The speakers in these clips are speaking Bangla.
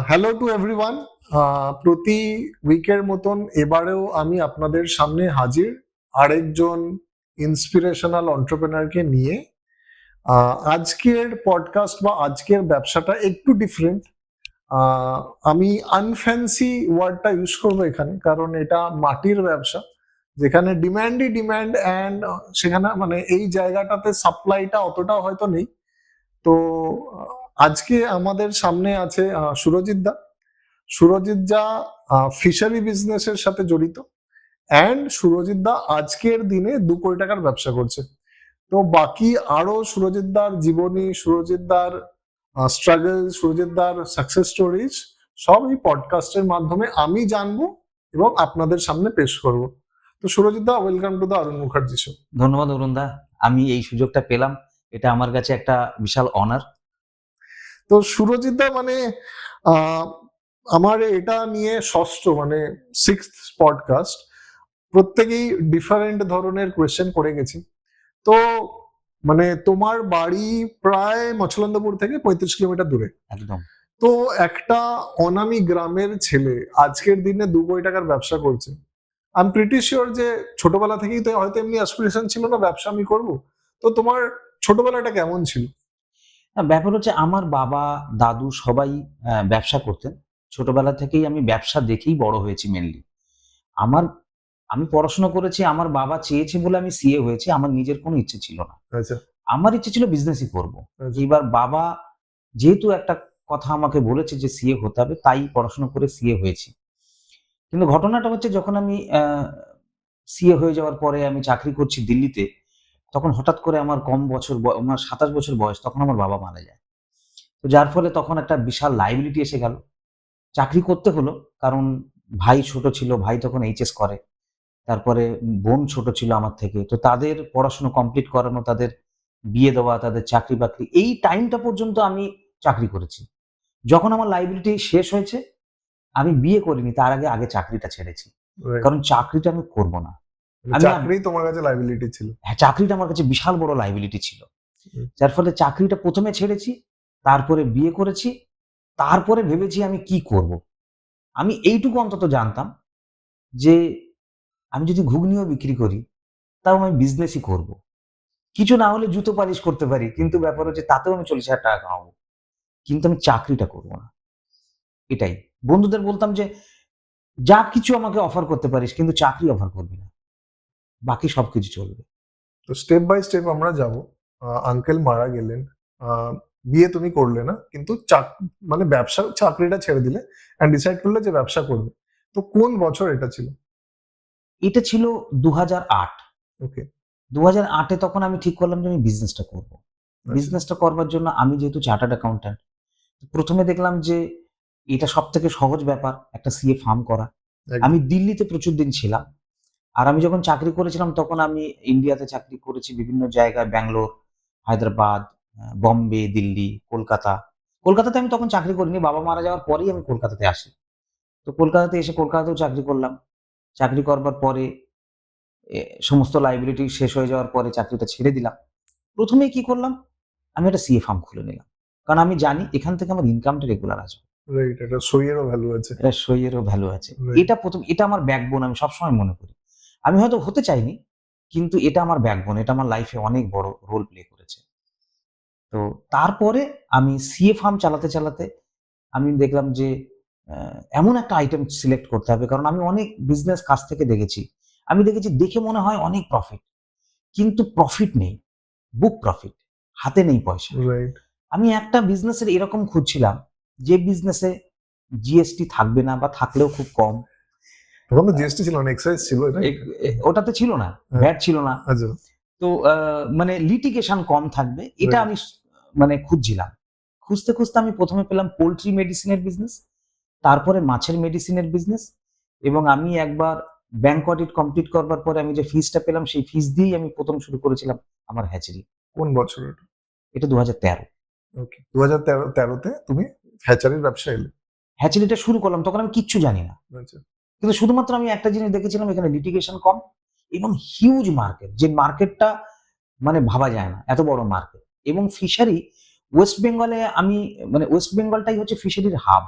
Hello to everyone. প্রতি উইকের মতন এবারেও আমি আপনাদের সামনে হাজির আরেকজন ইন্সপিরেশনাল এন্টারপ্রেনারকে নিয়ে। আজকের পডকাস্ট বা আজকের ব্যবসাটা একটু ডিফারেন্ট। আমি আনফ্যান্সি ওয়ার্ডটা ইউজ করবো এখানে, কারণ এটা মাটির ব্যবসা, যেখানে ডিম্যান্ডই ডিম্যান্ড, অ্যান্ড সেখানে মানে এই জায়গাটাতে সাপ্লাইটা অতটাও হয়তো নেই। তো আজকে আমাদের সামনে আছে সুরজিৎ দা। সুরজিৎ দা ফিশারি বিজনেসের সাথে জড়িত, অ্যান্ড সুরজিৎ দা আজকের দিনে 2 কোটি টাকার ব্যবসা করছে। তো বাকি আরো সুরজিৎ দার জীবনী, সুরজিৎ দার স্ট্রাগল, সুরজিৎ দার সাকসেস স্টোরিজ সব এই পডকাস্টের মাধ্যমে আমি জানবো এবং আপনাদের সামনে পেশ করব। তো Surajit da, welcome to the Arun Mukherjee show. ধন্যবাদ অরুণ দা, আমি এই সুযোগটা পেলাম, এটা আমার কাছে একটা বিশাল অনার। তো সুরজিৎ দা, মানে আমার এটা নিয়ে ষষ্ঠ মানে 6th পডকাস্ট, প্রত্যেকেই ডিফারেন্ট ধরনের কোয়েশ্চেন করে গেছি। তো মানে তোমার বাড়ি প্রায় মছলন্দপুর থেকে 35 কিলোমিটার দূরে। একদম। তো একটা অনামী গ্রামের ছেলে আজকের দিনে 2 কোটি টাকার ব্যবসা করছে। আই এম প্রিটি শিওর যে ছোটবেলা থেকেই তো হয়তো এমনি অ্যাসপিরেশন ছিল না ব্যবসা আমি করবো। তো তোমার ছোটবেলাটা কেমন ছিল? ব্যাপার হচ্ছে, আমার বাবা দাদু সবাই ব্যবসা করতেন। ছোটবেলা থেকেই আমি ব্যবসা দেখেই বড় হয়েছি মেনলি। আমি পড়াশোনা করেছি, আমার বাবা চেয়েছে বলে আমি সিএ হয়েছি, আমার নিজের কোনো ইচ্ছে ছিল না। আচ্ছা আমার ইচ্ছে ছিল বিজনেসই করব। আচ্ছা। এবার বাবা যেহেতু একটা কথা আমাকে বলেছে যে সিএ হতে হবে, তাই পড়াশোনা করে সিএ হয়েছি। কিন্তু ঘটনাটা হচ্ছে, যখন আমি সিএ হয়ে যাওয়ার পরে আমি চাকরি করছি দিল্লিতে, তখন হঠাৎ করে আমার আমার 27 বছর বয়স, তখন আমার বাবা মারা যায়। তো যার ফলে তখন একটা বিশাল লায়াবিলিটি এসে গেল। চাকরি করতে হলো, কারণ ভাই ছোট ছিল, ভাই তখন এইচএস করে। তারপরে বোন ছোট ছিল আমার থেকে। তো তাদের পড়াশোনা কমপ্লিট করানো, তাদের বিয়ে দেওয়া, তাদের চাকরি-বাকরি, এই টাইমটা পর্যন্ত আমি চাকরি করেছি। যখন আমার লায়াবিলিটি শেষ হয়েছে, আমি বিয়ে করিনি, তার আগে চাকরিটা ছেড়েছি। Right. কারণ চাকরিটা আমি করব না। মানে চাকরি তোমার কাছে লায়াবিলিটি ছিল? হ্যাঁ, চাকরিটা আমার কাছে বিশাল বড় লায়াবিলিটি ছিল। হুম। যার ফলে চাকরিটা ১ম এ ছেড়েছি, তারপরে বিয়ে করেছি, তারপরে ভেবেছি আমি কি করব। আমি এইটুকু অন্তত জানতাম যে আমি যদি ঘুগনিও বিক্রি করি, তাও আমি বিজনেসই করব। কিছু না হলে জুতো পালিশ করতে পারি, কিন্তু ব্যাপার হচ্ছে তাতেও আমি ৪০,০০০ টাকা কামাবো। কিন্তু আমি চাকরিটা করব না। এটাই। বন্ধুদের বলতাম যে, যা কিছু আমাকে অফার করতে পারিস, কিন্তু চাকরি অফার করবি না। বাকি সবকিছু চলবে। তো স্টেপ বাই স্টেপ আমরা যাব। আঙ্কেল মারা গেলেন, বিয়ে তুমি করলে না, কিন্তু মানে চাকরিটা ছেড়ে দিলে এন্ড ডিসাইড করলে যে ব্যবসা করবে। তো কোন বছর এটা ছিল? এটা ছিল ২০০৮। ওকে। ২০০৮ এ তখন আমি ঠিক করলাম যে আমি বিজনেসটা করব। বিজনেসটা করবার জন্য আমি যেহেতু চার্টার্ড অ্যাকাউন্ট্যান্ট, ১ম এ দেখলাম যে এটা সবথেকে সহজ ব্যাপার, একটা সিএ ফার্ম করা। আমি দিল্লিতে প্রচুর দিন ছিলাম। আর আমি যখন চাকরি করেছিলাম, তখন আমি ইন্ডিয়াতে চাকরি করেছি বিভিন্ন জায়গায়, ব্যাঙ্গালোর, হায়দ্রাবাদ, বম্বে, দিল্লি, কলকাতা। কলকাতাতে আমি তখন চাকরি করিনি, বাবা মারা যাওয়ার পরেই আমি কলকাতাতে আসি। তো কলকাতাতে এসে কলকাতাতেও চাকরি করলাম। চাকরি করবার পরে এ সমস্ত লায়াবিলিটি শেষ হয়ে যাওয়ার পরে চাকরিটা ছেড়ে দিলাম। ১ম এই কি করলাম? আমি একটা সিএ ফার্ম খুলে নিলাম। কারণ আমি জানি এখান থেকে আমার ইনকামটা রেগুলার আসবে। রাইট, এটা সইয়েরও ভ্যালু আছে। এটা সইয়েরও ভ্যালু আছে। Right. এটা আমার ব্যাকবোন, আমি সবসময় মনে করি। আমি হয়তো হতে চাইনি, কিন্তু এটা আমার ব্যাকবোন, এটা আমার লাইফে অনেক বড় রোল প্লে করেছে। তো তারপরে আমি সিএ ফার্ম চালাতে আমি দেখলাম যে এমন একটা আইটেম সিলেক্ট করতে হবে, কারণ আমি অনেক বিজনেস কাছ থেকে দেখেছি। আমি দেখেছি, দেখে মনে হয় অনেক প্রফিট, কিন্তু প্রফিট নেই। বুক প্রফিট, হাতে নেই পয়সা। রাইট। আমি একটা বিজনেসের এরকম খুঁজছিলাম, যে বিজনেসে জিএসটি থাকবে না, বা থাকলেও খুব কম। তখন তো জিএসটি ছিল না, এক্সাইজ ছিল, এটা ওটাতে ছিল না, ভ্যাট ছিল না। আচ্ছা। তো মানে লিটিগেশন কম থাকবে, এটা আমি মানে খুঁজছিলাম। খুঁজতে আমি ১ম এ পেলাম পোল্ট্রি মেডিসিনের বিজনেস, তারপরে মাছের মেডিসিনের বিজনেস, এবং আমি একবার ব্যাংক অডিট কমপ্লিট করবার পরে আমি যে ফিসটা পেলাম, সেই ফিস দিয়েই আমি ১ম শুরু করেছিলাম আমার হ্যাচারি। কোন বছর এটা? এটা ২০১৩। ওকে। ২০১৩তে তুমি হ্যাচারির ব্যবসা এলে? হ্যাচারিটা শুরু করলাম, তখন আমি কিচ্ছু জানি না। আচ্ছা। কিন্তু শুধুমাত্র আমি একটা জিনিস দেখেছিলাম, এখানে লিটিগেশন কম এবং হিউজ মার্কেট, যে মার্কেটটা মানে ভাবা যায় না, এত বড় মার্কেট। এবং ফিশারি ওয়েস্ট বেঙ্গলে আমি মানে ওয়েস্ট বেঙ্গলটাই হচ্ছে ফিশারির হাব।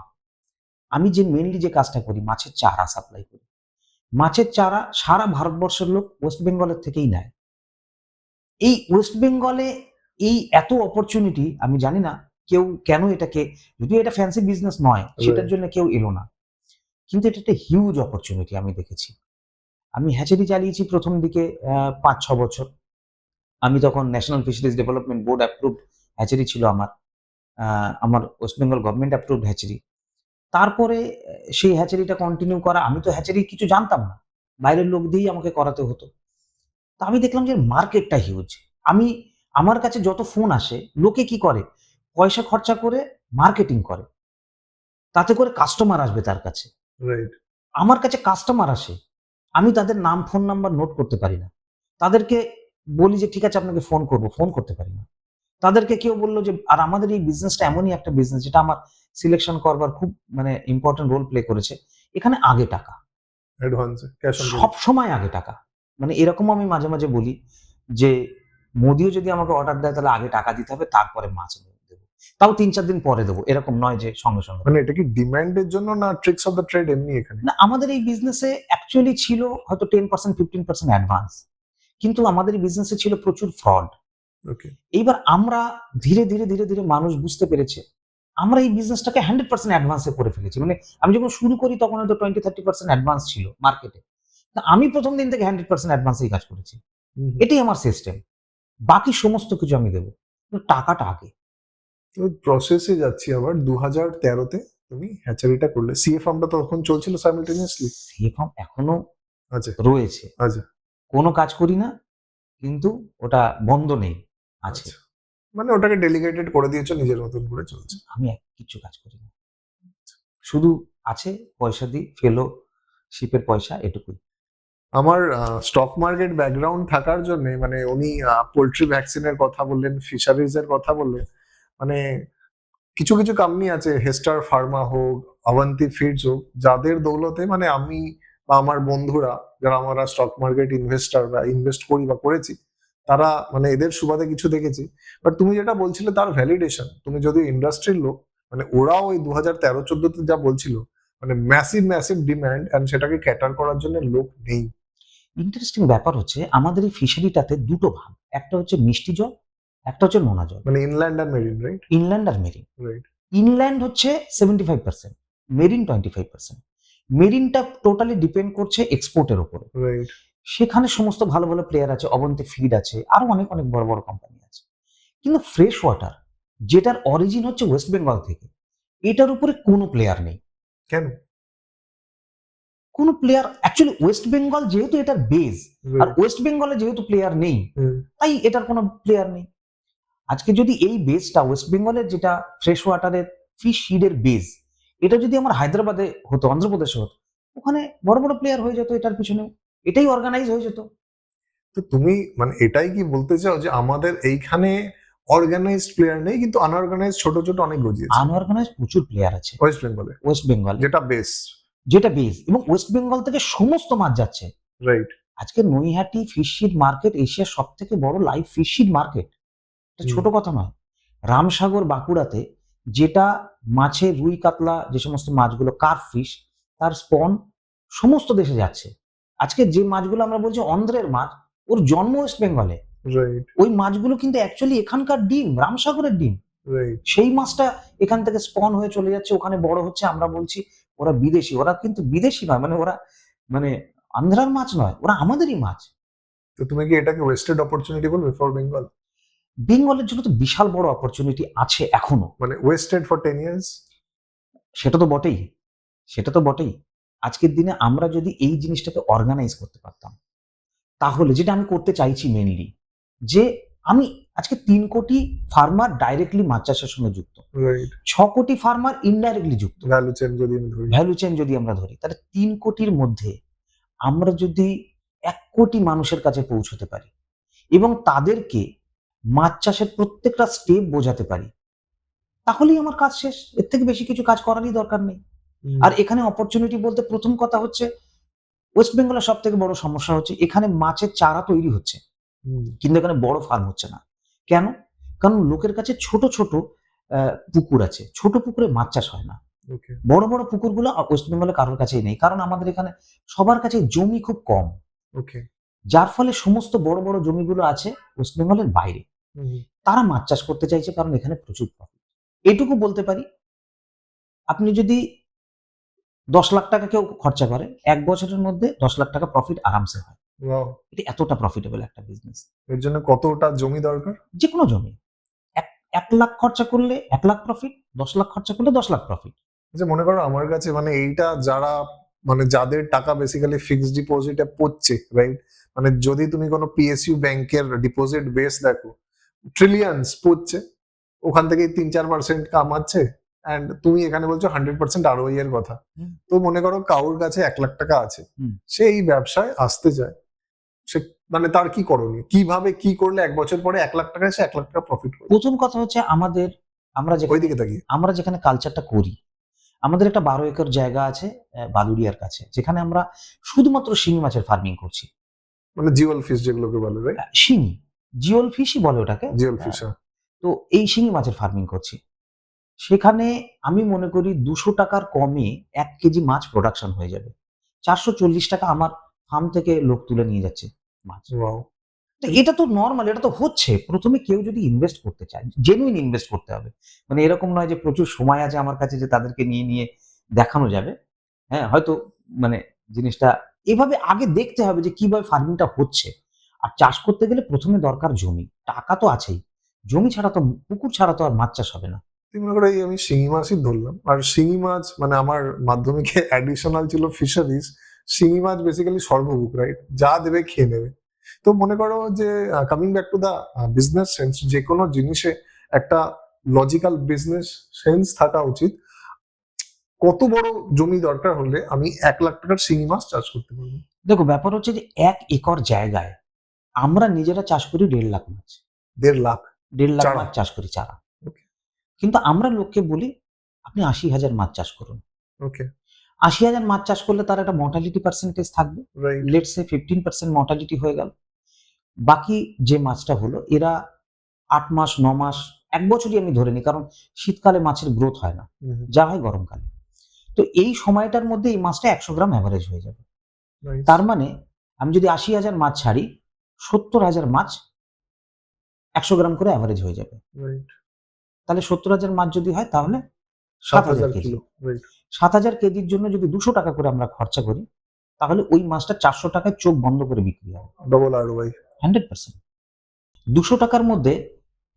আমি যে মেনলি যে কাজটা করি মাছের চারা সাপ্লাই করি। মাছের চারা সারা ভারতবর্ষের লোক ওয়েস্ট বেঙ্গলের থেকেই নেয়। এই ওয়েস্ট বেঙ্গলে এই এত অপরচুনিটি আমি জানি না কেউ কেন এটাকে, যদিও এটা ফ্যান্সি বিজনেস নয় সেটার জন্য কেউ এলো না, কিন্তু এটা একটা হিউজ অপরচুনিটি আমি দেখেছি। আমি হ্যাচারি চালিয়েছি প্রথম দিকে 5-6 বছর। আমি তখন national fisheries development board approved hatchery ছিল আমার। আমার West Bengal government approved hatchery. তারপরে সেই হ্যাচারিটা কন্টিনিউ করা, আমি তো হ্যাচারি কিছু জানতাম না, বাইরের লোক দিয়েই আমাকে করাতে হতো। তা আমি দেখলাম যে মার্কেটটা হিউজ। আমি আমার কাছে যত ফোন আসে লোকে কি করে, পয়সা খরচা করে মার্কেটিং করে, তাতে করে কাস্টমার আসবে তার কাছে। রাইট। আমার কাছে কাস্টমার আসে, আমি তাদের নাম ফোন নাম্বার নোট করতে পারি না, তাদেরকে বলি যে ঠিক আছে আপনাকে ফোন করব, ফোন করতে পারি না। তাদেরকে কেউ বললো যে, আর আমাদের এই বিজনেসটা এমনই একটা বিজনেস যেটা আমার সিলেকশন করবার খুব মানে ইম্পর্টেন্ট রোল প্লে করেছে। এখানে আগে টাকা, অ্যাডভান্স ক্যাশ অন সব সময় আগে টাকা। মানে এরকম আমি মাঝে মাঝে বলি যে মোদিও যদি আমাকে অর্ডার দেয় তাহলে আগে টাকা দিতে হবে, তারপরে মাছ দেবো, তাও 3-4 দিন পরে দেবো, এরকম নয় যে সঙ্গে সঙ্গে। মানে এটা কি ডিমান্ডের জন্য না ট্রিক্স অফ দ্য ট্রেড এমনি এখানে? না, আমাদের এই বিজনেসে অ্যাকচুয়ালি ছিল হয়তো 10%-15% অ্যাডভান্স, কিন্তু আমাদের এই বিজনেসে ছিল প্রচুর ফ্রড। ওকে। এইবার আমরা ধীরে ধীরে ধীরে ধীরে মানুষ বুঝতে পেরেছে, আমরা এই বিজনেসটাকে 100% অ্যাডভান্সে করে ফেলেছি। মানে আমি যখন শুরু করি তখন হয়তো 20-30% অ্যাডভান্স ছিল মার্কেটে, আমি প্রথম দিন থেকে 100% অ্যাডভান্সেই কাজ করেছি। এটাই আমার সিস্টেম, বাকি সমস্ত কিছু আমি দেবো, কিন্তু টাকাটা আগে। ওই প্রসেসে যাচ্ছি আবার 2013-তে তুমি হ্যাচারিটা করলে, সিএ ফার্মটা তখন চলছিল সাইমালটেনিয়াসলি? সিএ ফার্ম এখনো আচ্ছা রয়েছে, আচ্ছা কোনো কাজ করি না, কিন্তু ওটা বন্ধ নেই, আছে। আচ্ছা। মানে ওটাকে ডেলিগেটেড করে দিয়েছো, নিজের মতন করে চলছে। আমি কিছু কাজ করি না, শুধু আছে পয়সা দিই, ফেলোশিপের পয়সা, এটুকুই। আমার স্টক মার্কেট ব্যাকগ্রাউন্ড থাকার জন্য, মানে উনি পোল্ট্রি ভ্যাকসিনের কথা বললেন, ফিশারিজ এর কথা বললেন, মানে কিছু কিছু কোম্পানি আছে, হেস্টার ফার্মা হোক, অবন্তি ফিডস হোক, যাদের দৌলতে মানে আমি বা আমার বন্ধুরা যারা আমরা স্টক মার্কেট ইনভেস্টার বা ইনভেস্ট করি বা করেছি, তারা মানে এদের সুবাদে কিছু দেখেছি। বাট তুমি যেটা বলছিলে তার ভ্যালিডেশন, তুমি যদি ইন্ডাস্ট্রির লোক, মানে ওরাও ওই 2013-14-তে যা বলছিল, মানে ম্যাসিভ ম্যাসিভ ডিমান্ড, এন্ড সেটাকে ক্যাটার করার জন্য লোক নেই। ইন্টারেস্টিং ব্যাপার হচ্ছে আমাদের এই ফিশারিটাতে দুটো ভাগ, একটা হচ্ছে মিষ্টি জল, একটা হচ্ছে নোনা জল। মানে ইনল্যান্ড আর মেরিন, রাইট? ইনল্যান্ড আর মেরিন। রাইট। ইনল্যান্ড হচ্ছে 75%, মেরিন 25%। মেরিনটা টোটালি ডিপেন্ড করছে এক্সপোর্টের উপরে। রাইট। সেখানে সমস্ত ভালো ভালো প্লেয়ার আছে, অবন্তি ফিড আছে, আরো অনেক অনেক বড় বড় কোম্পানি আছে। কিন্তু ফ্রেশ ওয়াটার, যেটার অরিজিন হচ্ছে ওয়েস্ট বেঙ্গল থেকে, এটার উপরে কোনো প্লেয়ার নেই। কেন? কোনো প্লেয়ার অ্যাকচুয়ালি, ওয়েস্ট বেঙ্গল যেহেতু এটার বেস, আর ওয়েস্ট বেঙ্গলে যেহেতু প্লেয়ার নেই, তাই এটার কোনো প্লেয়ার নেই। আজকে যদি এই বেসটা ওয়েস্ট বেঙ্গলের, যেটা ফ্রেশ ওয়াটারের ফিশ সিডের বেস, এটা যদি আমার হায়দ্রাবাদে হতো, অন্ধ্রপ্রদেশে হতো, ওখানে বড় বড় প্লেয়ার হয়ে যেত, এটার পিছনে এটাই অর্গানাইজ হয়ে যেত। তো তুমি মানে এটাই কি বলতে চাও যে আমাদের এইখানে অর্গানাইজড প্লেয়ার নেই, কিন্তু আনঅর্গানাইজড ছোট ছোট অনেক গজিয়েছে আনঅর্গানাইজ প্রচুর প্লেয়ার আছে ওয়েস্ট বেঙ্গলে, ওয়েস্ট বেঙ্গল, যেটা বেস? যেটা বেস, এবং ওয়েস্ট বেঙ্গল থেকে সমস্ত মাছ যাচ্ছে। রাইট। আজকে নৈহাটি ফিশ সিড মার্কেট এশিয়ার সব থেকে বড় লাইভ ফিশ সিড মার্কেট, এটা ছোট কথা নয়। রামসাগর বাঁকুড়াতে, যেটা মাছের রুই কাতলা যে সমস্ত মাছগুলো কার্প ফিশ, তার স্পন সমস্ত দেশে যাচ্ছে। আজকে যে মাছগুলো আমরা বলছি অন্ধ্রের মাছ, ওর জন্ম ওয়েস্ট বেঙ্গলে। রাইট। ওই মাছগুলো কিন্তু অ্যাকচুয়ালি এখানকার ডিম, রামসাগরের ডিম। রাইট। সেই মাছটা এখান থেকে স্পন হয়ে চলে যাচ্ছে, ওখানে বড় হচ্ছে। আমরা বলছি ওরা বিদেশি, ওরা কিন্তু বিদেশি নয়, মানে ওরা মানে আন্ধ্রার মাছ নয়, ওরা আমাদেরই মাছ। তো তুমি কি এটাকে ওয়েস্টেড অপরচুনিটি বলবে ফর বেঙ্গল? বেঙ্গলের জন্য তো বিশাল বড় অপরচুনিটি আছে এখনো। মানে ওয়েস্টেড ফর 10 years? সেটা তো বটেই, সেটা তো বটেই। আজকের দিনে আমরা যদি এই জিনিসটাকে অর্গানাইজ করতে পারতাম, তাহলে যেটা আমি করতে চাইছি মেইনলি, যে আমি আজকে 3 কোটি ফার্মার ডাইরেক্টলি মাছ চাষের সঙ্গে যুক্ত, রাইট। 6 কোটি ফার্মার ইনডাইরেক্টলি যুক্ত। ভ্যালু চেন যদি আমি ধরি, ভ্যালু চেন যদি আমরা ধরি, তাহলে 3 কোটির মধ্যে আমরা যদি 1 কোটি মানুষের কাছে পৌঁছতে পারি এবং তাদেরকে মাছ চাষের প্রত্যেকটা স্টেপ বোঝাতে পারি, তাহলেই আমার কাজ শেষ। এর থেকে বেশি কিছু কাজ করারই দরকার নেই। আর এখানে অপরচুনিটি বলতে প্রথম কথা হচ্ছে, ওয়েস্ট বেঙ্গলের সব থেকে বড় সমস্যা হচ্ছে এখানে মাছের চারা তৈরি হচ্ছে, কিন্তু এখানে বড় ফার্ম হচ্ছে না। কেন? কারণ লোকের কাছে ছোট ছোট পুকুর আছে, ছোট পুকুরে মাছ চাষ হয় না। ওকে বড় বড় পুকুরগুলো ওয়েস্ট বেঙ্গলে কারোর কাছেই নেই, কারণ আমাদের এখানে সবার কাছে জমি খুব কম, ওকে যার ফলে সমস্ত বড় বড় জমিগুলো আছে ওয়েস্ট বেঙ্গলের বাইরে। তারা মাছ চাষ করতে চাইছে কারণ এখানে প্রচুর প্রফিট। এটুকু বলতে পারি, আপনি যদি 10 লাখ টাকা কেউ খরচা করে, 1 বছরের মধ্যে 10 লাখ টাকা প্রফিট আরামসে হয়। ওয়াও, এটা এতটা প্রফিটেবল একটা বিজনেস। এর জন্য কতটা জমি দরকার? যে কোনো জমি, 1 লাখ খরচা করলে 1 লাখ প্রফিট, 10 লাখ খরচা করলে 10 লাখ প্রফিট। যে মনে করো আমার কাছে মানে এইটা যারা মানে যাদের টাকা বেসিক্যালি ফিক্সড ডিপোজিটে পড়ছে, রাইট? মানে যদি তুমি কোনো পিএসইউ ব্যাংকের ডিপোজিট বেস দেখো, ট্রিলিয়ন্স পড়ছে, ওখান থেকে 3-4% কামাচ্ছে, অ্যান্ড তুমি এখানে বলছো 100% আরওআই এর কথা। হুম। তো মনে করো কারোর কাছে 1 লাখ টাকা আছে, হুম। সে এই ব্যবসায় আসতে চায়, সে মানে তার কি করণীয়, কিভাবে কি করলে 1 বছর পরে 1 লাখ টাকায় সে 1 লাখ টাকা প্রফিট করবে? প্রথম কথা হচ্ছে আমরা ওইদিকে তাকিয়ে যেখানে কালচারটা করি, আমাদের একটা 12 একর জায়গা আছে বাদুড়িয়ার কাছে, যেখানে আমরা শুধুমাত্র শিঙি মাছের ফার্মিং করছি। মানে জিওল ফিশ যেগুলোকে বলে, রাইট? শিঙি, জিওল ফিশই বলে ওটাকে। জিওল ফিশ, তো এই শিঙি মাছের ফার্মিং করছি। সেখানে আমি মনে করি 200 টাকার কমে 1 কেজি মাছ প্রোডাকশন হয়ে যাবে। 440 টাকা আমার ফার্ম থেকে লোক তুলে নিয়ে যাচ্ছে মাছ। ওয়াও। তো এটা তো নরমাল, এটা তো হচ্ছে। প্রথমে কেউ যদি ইনভেস্ট করতে চায়, জেনুইন ইনভেস্ট করতে হবে। মানে এরকম নয় যে প্রচুর সময় আছে আমার কাছে যে তাদেরকে নিয়ে দেখানো যাবে। হ্যাঁ, হয়তো মানে জিনিসটা এভাবে আগে দেখতে হবে যে কিভাবে ফার্মিংটা হচ্ছে। আর চাষ করতে গেলে প্রথমে দরকার জমি। টাকা তো আছেই। জমি ছাড়া তো, পুকুর ছাড়া তো আর মাছ চাষ হবে না। তুমি মনে করো এই আমি শিঙি মাছই ধরলাম, আর শিঙি মাছ মানে আমার মাধ্যমিকে অ্যাডিশনাল ছিল ফিশারিজ। শিঙি মাছ বেসিক্যালি সর্বভুক, রাইট? যা দেবে খেয়ে নেবে। তো মনে করো যে coming back to the business sense, যে কোনো জিনিসে একটা লজিক্যাল বিজনেস সেন্স থাকা উচিত। কত বড় জমি দরকার হলে আমি 1 লাখ টাকার শিঙি মাছ চাষ করতে পারবো? দেখো, ব্যাপার হচ্ছে যে 1 একর জায়গায় আমরা নিজেরা চাষ করি 1.5 লাখ মাছ। 1.5 লাখ 1.5 লাখ চারা? মাছ চাষ করি চারা। ওকে কিন্তু আমরা লোককে বলি আপনি 80,000 মাছ চাষ করুন। ওকে 80,000 মাছ চাষ করলে তার একটা মর্টালিটি পার্সেন্টেজ থাকবে। রাইট। লেটস সে 15% মর্টালিটি হয়ে গেল। বাকি যে মাছটা হলো, এরা 8 মাস 9 মাস 1 বছরই আমি ধরে নিই, কারণ শীতকালে মাছের গ্রোথ হয় না, যা হয় গরমকালে। তো এই সময়টার মধ্যে এই মাছটা 100 গ্রাম অ্যাভারেজ হয়ে যাবে। তার মানে আমি যদি 80,000 মাছ ছাড়ি, 70,000 মাছ 100 গ্রাম করে অ্যাভারেজ হয়ে যাবে। রাইট। তাহলে 70,000 মাছ যদি হয় তাহলে 7,000 7,000 কেজি। Kilo, right. 7,000 কেজির জন্য যদি 200 টাকা করে আমরা খরচা করি, তাহলে ওই মাছটা 400 টাকায় চোখ বন্ধ করে বিক্রি হবে। Double ROI. 100%। 200 টাকার মধ্যে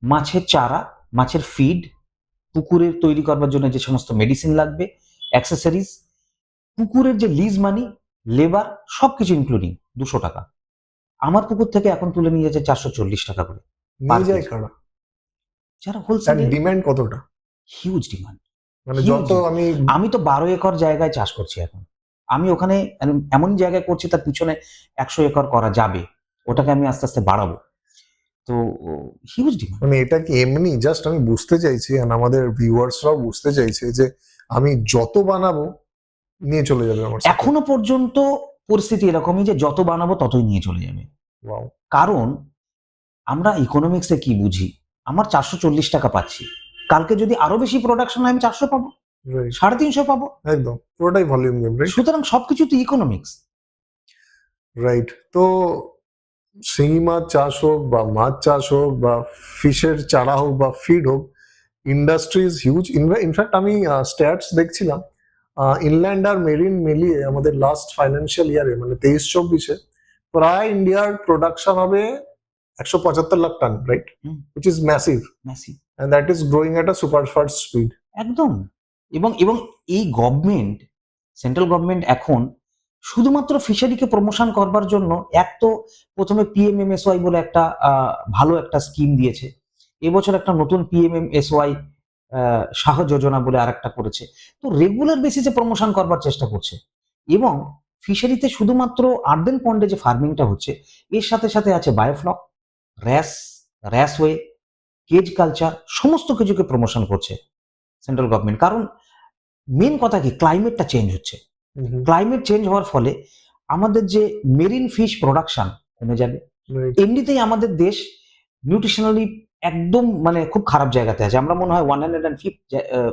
মাছের চারা, মাছের ফিড, পুকুরের তৈরি করবার জন্য যে সমস্ত মেডিসিন লাগবে, অ্যাক্সেসরিজ, পুকুরের যে লিজ মানি, লেবার, সবকিছু ইনক্লুডিং 200 টাকা। আমার পুকুর থেকে এখন তুলে নিয়ে যাচ্ছে 440 টাকা করে। নিয়ে যায় কারা? যারা তার হোলসেলে। ডিমান্ড কতটা? Huge demand. মানে যত আমি তো 12 একর জায়গায় চাষ করছি এখন। আমি ওখানে এমন জায়গায় করছি তার পিছনে 100 একর করা যাবে। ওটাকে আমি আস্তে আস্তে বাড়াবো। তো হিউজ ডিমান্ড। মানে এটা কি এমনি জাস্ট আমি বুঝতে চাইছি, আর আমাদের ভিউয়ার্সরাও বুঝতে চাইছে যে আমি যত বানাবো নিয়ে চলে যাবে আমার সাথে। এখনো পর্যন্ত পরিস্থিতি এরকমই যে যত বানাবো ততই নিয়ে চলে যাবে। ওয়াও। কারণ আমরা ইকোনমিক্সে কি বুঝি, আমার 440 টাকা পাচ্ছি, কালকে যদি আরো বেশি প্রোডাকশন হয় আমি 400 পাবো, রাইট। 350 পাবো। একদম পুরোটাই ভলিউম গেম, রাইট? সুতরাং সবকিছু তো ইকোনমিক্স। রাইট। তো শিঙি মাছ চাষ হোক বা মাছ চাষ হোক বা ফিশের চারা হোক বা ফিড হোক, ইন্ডাস্ট্রি ইজ হিউজ। ইনফ্যাক্ট আমি স্ট্যাটস দেখছিলাম, ইনল্যান্ড আর মেরিন মিলিয়ে আমাদের লাস্ট ফাইন্যান্সিয়াল ইয়ারে মানে 23-24-এ প্রায় ইন্ডিয়ার প্রোডাকশন হবে 175 lakh ton, right? Which is massive, and that is growing at a super fast speed. একদম। এবং এই গভর্নমেন্ট, সেন্ট্রাল গভর্নমেন্ট এখন শুধুমাত্র ফিশারিকে প্রমোশন করবার জন্য এক তো প্রথমে পিএমএমএসওয়াই বলে একটা ভালো একটা স্কিম দিয়েছে। এবছর একটা নতুন পিএমএমএসওয়াই শাহ যোজনা বলে আরেকটা করেছে। তো রেগুলার বেসিসে প্রমোশন করবার চেষ্টা করছে। এবং ফিশারিতে শুধুমাত্র আর্দেন পন্ডে যে ফার্মিংটা হচ্ছে, এর সাথে সাথে আছে বায়োফ্লক, র্যাসওয়ে, কেজ কালচার, সমস্ত কিছুকে প্রমোশন করছে সেন্ট্রাল গভর্নমেন্ট। কারণ মেন কথা কি, ক্লাইমেটটা চেঞ্জ হচ্ছে। ক্লাইমেট চেঞ্জ হওয়ার ফলে আমাদের যে মেরিন ফিশ প্রোডাকশন কমে যাবে। Right. এমনিতেই আমাদের দেশ নিউট্রিশনালি একদম মানে খুব খারাপ জায়গাতে আছে। আমরা মনে হয় 105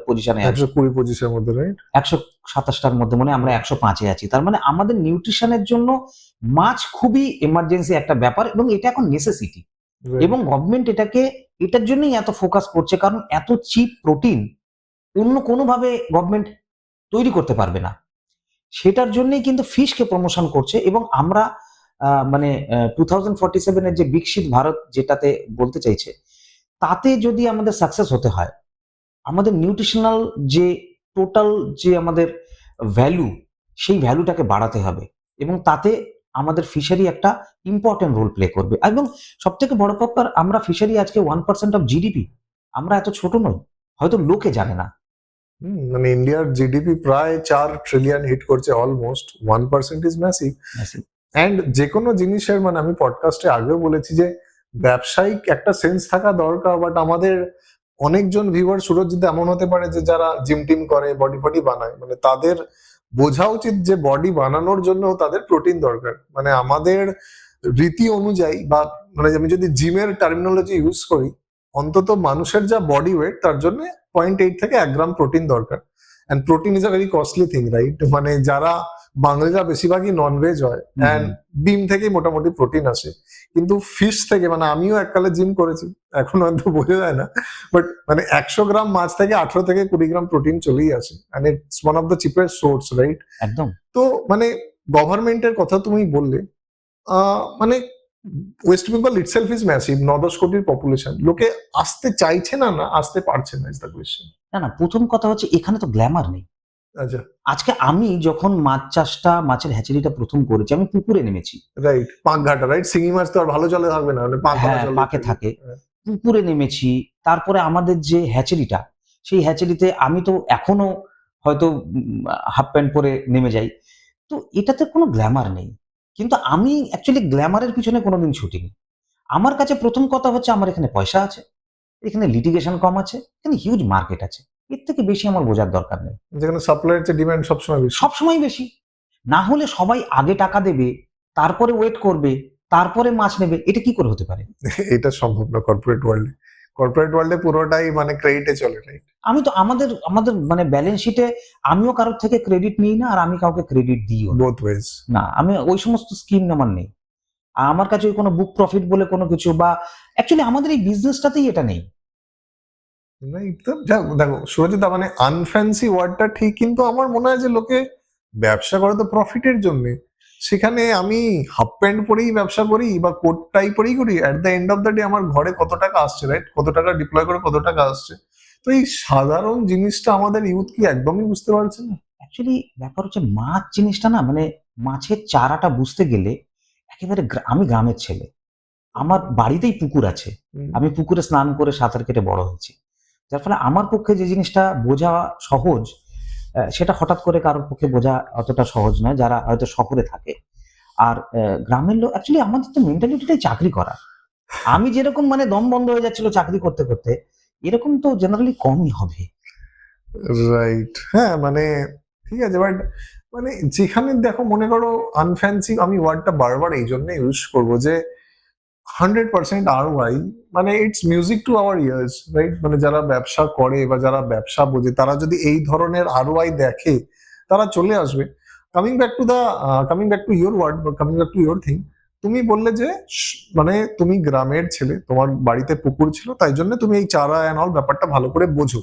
পজিশনে আছি। 120-25-এর মধ্যে, রাইট? 127টার মধ্যে মনে হয় আমরা 105-এ আছি। তার মানে আমাদের নিউট্রিশনের জন্য মাছ খুবই এমার্জেন্সি একটা ব্যাপার এবং এটা এখন নেসেসিটি। এবং গভর্নমেন্ট এটার জন্যই এত ফোকাস করছে, কারণ এত চিপ প্রোটিন অন্য কোনোভাবে গভর্নমেন্ট তৈরি করতে পারবে না। সেটার জন্যই কিন্তু ফিশকে প্রমোশন করছে এবং আমরা মানে 2047 এর যে বিকশিত ভারত যেটাতে বলতে চাইছে, তাতে যদি আমাদের সাকসেস হতে হয়, আমাদের নিউট্রিশনাল যে টোটাল যে আমাদের ভ্যালু, সেই ভ্যালুটাকে বাড়াতে হবে এবং তাতে আমাদের ফিশারি একটা ইম্পর্টেন্ট রোল প্লে করবে। এবং সব থেকে বড় ব্যাপার, আমরা ফিশারি আজকে 1% অফ জিডিপি, আমরা এত ছোট নই, হয়তো লোকে জানে না। মানে ইন্ডিয়ার জিডিপি প্রায় 4 ট্রিলিয়ন হিট করছে, অলমোস্ট 1% ইজ ম্যাসিভ। অ্যান্ড যে কোনো জিনিসের, মানে আমি পডকাস্টে আগেও বলেছি যে ব্যবসায়িক একটা সেন্স থাকা দরকার, বাট আমাদের অনেকজন ভিউয়ার সুরজিৎ এমন হতে পারে যে যারা জিম টিম করে, বডি ফডি বানায়, মানে তাদের বোঝা উচিত যে বডি বানানোর জন্য তাদের প্রোটিন দরকার। মানে আমাদের রীতি অনুযায়ী, বা মানে আমি যদি জিমের টার্মিনোলজি ইউজ করি, অন্তত মানুষের যা বডি ওয়েট তার জন্য 0.8 থেকে 1 গ্রাম প্রোটিন দরকার। And protein is a very costly thing, right? মানে যারা বাঙালিরা বেশিরভাগই ননভেজ হয়, অ্যান্ড ডিম থেকেই মোটামুটি প্রোটিন আসে। কিন্তু ফিশ থেকে, মানে আমিও এককালে জিম করেছি, এখন হয়তো বোঝা যায় না, বাট মানে 100 গ্রাম মাছ থেকে 18 থেকে 20 গ্রাম প্রোটিন চলেই আসে, and it's one of the cheapest source, right? একদম। তো মানে গভর্নমেন্টের কথা তুমি বললে, মানে West Bengal itself is massive, 9-10 কোটির পপুলেশন, লোকে আসতে চাইছে না, না আসতে পারছে না, ইজ দ্য কোয়েশ্চেন। না, প্রথম কথা হচ্ছে এখানে তো গ্ল্যামার নেই। আচ্ছা, আজকে আমি যখন মাছের হ্যাচারিটা প্রথম করেছি, আমি পুকুরে নেমেছি। রাইট, পাঁক ঘাটা, রাইট? শিঙি মাছ তো আর ভালো জলে থাকবে না, মানে পাঁক ঘাটা হ্যাঁ, জলে পাকে থাকে। পুকুরে নেমেছি। তারপরে আমাদের যে হ্যাচারিটা, সেই হ্যাচারিতে আমি তো এখনো হয়তো হাফ প্যান্ট পরে নেমে যাই। তো এটাতে কোনো গ্ল্যামার নেই। কিন্তু আমি অ্যাকচুয়ালি গ্ল্যামারের পিছনে কোনোদিন ছুটিনি। আমার কাছে প্রথম কথা হচ্ছে আমার এখানে পয়সা আছে, এখানে লিটিগেশন কম আছে, এখানে হিউজ মার্কেট আছে। এর থেকে বেশি আমার বোঝার দরকার নেই। যেখানে সাপ্লাইয়ের চেয়ে ডিমান্ড সবসময় বেশি। সবসময় বেশি। না হলে সবাই আগে টাকা দেবে, তারপরে ওয়েট করবে, তারপরে মাছ নেবে। এটা কি করে হতে পারে? এটা সম্ভব না কর্পোরেট ওয়ার্ল্ডে। কর্পোরেট ওয়ার্ল্ডে পুরোটাই মানে ক্রেডিটে চলে, রাইট? আমি তো আমাদের আমাদের মানে ব্যালেন্স শিটে আমিও কারোর থেকে ক্রেডিট নিই না, আর আমি কাউকে ক্রেডিট দিইও না। Both wedge. না, আমি ওই সমস্ত স্কিম আমার নেই। আমার কাছে ওই কোনো বুক প্রফিট বলে কোনো কিছু, বা অ্যাকচুয়ালি আমাদের এই বিজনেসটাতেই এটা নেই। দেখো সুরজিৎ, মানে আনফ্যান্সি ওয়ার্ডটা ঠিক, কিন্তু আমার মনে হয় যে লোকে ব্যবসা করে তো প্রফিটের জন্য। সেখানে আমি হাফ প্যান্ট পরেই ব্যবসা করি বা কোট টাই পরেই করি, at the end of the day আমার ঘরে কত টাকা আসছে, রাইট? কত টাকা ডিপ্লয় করে কত টাকা আসছে। তো এই সাধারণ জিনিসটা আমাদের ইউথ কি একদমই বুঝতে পারছে না। অ্যাকচুয়ালি ব্যাপার হচ্ছে মাছ জিনিসটা না, মানে মাছের চারাটা বুঝতে গেলে একেবারে আমি গ্রামের ছেলে। আমার বাড়িতেই পুকুর আছে। আমি পুকুরে স্নান করে সাঁতার কেটে বড় হয়েছি। যার ফলে আমার পক্ষে যে জিনিসটা বোঝা সহজ, সেটা হঠাৎ করে কারোর পক্ষে বোঝা অতটা সহজ নয় যারা হয়তো শহরে থাকে। আর গ্রামের লোক, অ্যাকচুয়ালি আমাদের তো মেন্টালিটিটাই চাকরি করা। আমি যেরকম মানে দম বন্ধ হয়ে যাচ্ছিল চাকরি করতে করতে, এরকম তো জেনারেলি কমই হবে। রাইট, হ্যাঁ, মানে ঠিক আছে, বাট মানে যেখানে দেখো, মনে করো আনফ্যান্সি, আমি ওয়ার্ডটা বারবার এই জন্য ইউজ করবো যে 100% ROI, মানে it's music to our years, right? মানে যারা ব্যবসা করে বা যারা ব্যবসা বোঝে, তারা যদি এই ধরনের ROI দেখে, তারা চলে আসবে। Coming back to your word, coming back to your thing, তুমি বললে যে মানে তুমি গ্রামের ছেলে, তোমার বাড়িতে পুকুর ছিল, তাই জন্য তুমি এই চারা অ্যান্ড অল ব্যাপারটা ভালো করে বোঝো।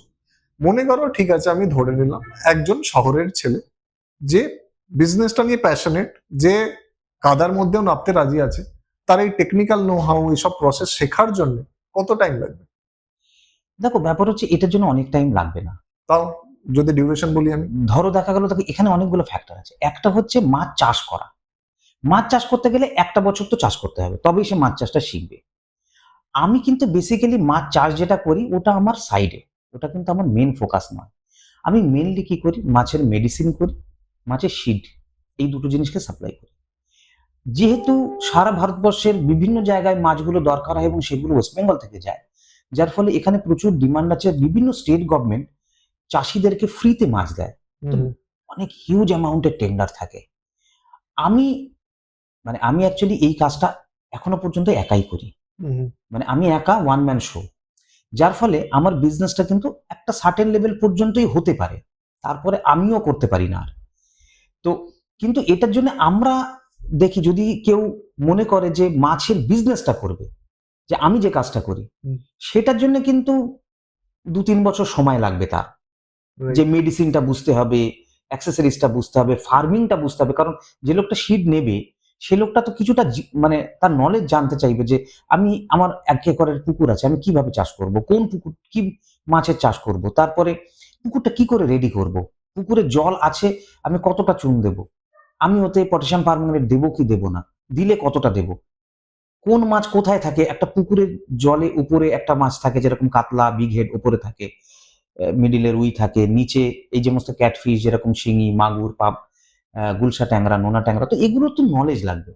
মনে করো ঠিক আছে, আমি ধরে নিলাম একজন শহরের ছেলে যে বিজনেসটা নিয়ে প্যাশনেট, যে কাদার মধ্যেও নামতে রাজি আছে, তার এই টেকনিক্যাল নো হাউ, এইসব প্রসেস শেখার জন্য কত টাইম লাগবে? দেখো ব্যাপার হচ্ছে এটার জন্য অনেক টাইম লাগবে না। তাও যদি ডিউরেশন বলি আমি, ধরো দেখা গেল তাকে, এখানে অনেকগুলো ফ্যাক্টর আছে। একটা হচ্ছে মাছ চাষ করা। মাছ চাষ করতে গেলে একটা বছর তো চাষ করতে হবে, তবেই সে মাছ চাষটা শিখবে। আমি কিন্তু বেসিক্যালি মাছ চাষ যেটা করি ওটা আমার সাইডে, ওটা কিন্তু আমার মেন ফোকাস নয়। আমি মেনলি কি করি, মাছের মেডিসিন করি, মাছের শিড, এই দুটো জিনিসকে সাপ্লাই করি। যেহেতু সারা ভারতবর্ষের বিভিন্ন জায়গায় মাছগুলো দরকার হয় এবং সেগুলো ওয়েস্ট বেঙ্গল থেকে যায়, যার ফলে এখানে প্রচুর ডিমান্ড আছে। বিভিন্ন স্টেট গভর্নমেন্ট চাষিদেরকে ফ্রিতে মাছ দেয়, তো অনেক হিউজ অ্যামাউন্টের টেন্ডার থাকে। আমি আমি অ্যাকচুয়ালি এই কাজটা এখনো পর্যন্ত একাই করি। মানে আমি একা ওয়ান ম্যান শো। যার ফলে আমার বিজনেসটা কিন্তু একটা সার্টেন লেভেল পর্যন্তই হতে পারে, তারপরে আমিও করতে পারি না আর। তো কিন্তু এটার জন্য আমরা দেখি, যদি কেউ মনে করে যে মাছের বিজনেসটা করবে, যে আমি যে কাজটা করি হুম। সেটার জন্য কিন্তু 2-3 বছর সময় লাগবে তার। যে Right. মেডিসিনটা বুঝতে হবে, অ্যাক্সেসরিজটা বুঝতে হবে, ফার্মিংটা বুঝতে হবে। কারণ যে লোকটা সিড নেবে সে লোকটা তো কিছুটা মানে তার নলেজ জানতে চাইবে যে আমি আমার 1 একরের পুকুর আছে, আমি কিভাবে চাষ করব, কোন পুকুর কি মাছের চাষ করব, তারপরে পুকুরটা কি করে রেডি করব, পুকুরে জল আছে আমি কতটা চুন দেব, আমি ওতে পটাশিয়াম পারম্যাঙ্গানেট দেবো কি দেবো না, দিলে কতটা দেব, কোন মাছ কোথায় থাকে, একটা পুকুরের জলে উপরে একটা মাছ থাকে যেরকম কাতলা, বিগ হেড উপরে থাকে, মিডিলে রুই থাকে, নিচে এই যে সমস্ত ক্যাটফিশ যেরকম শিঙি, মাগুর, পাপ, গুলশা ট্যাংরা, নোনা ট্যাংরা, তো এগুলো তো নলেজ লাগবে।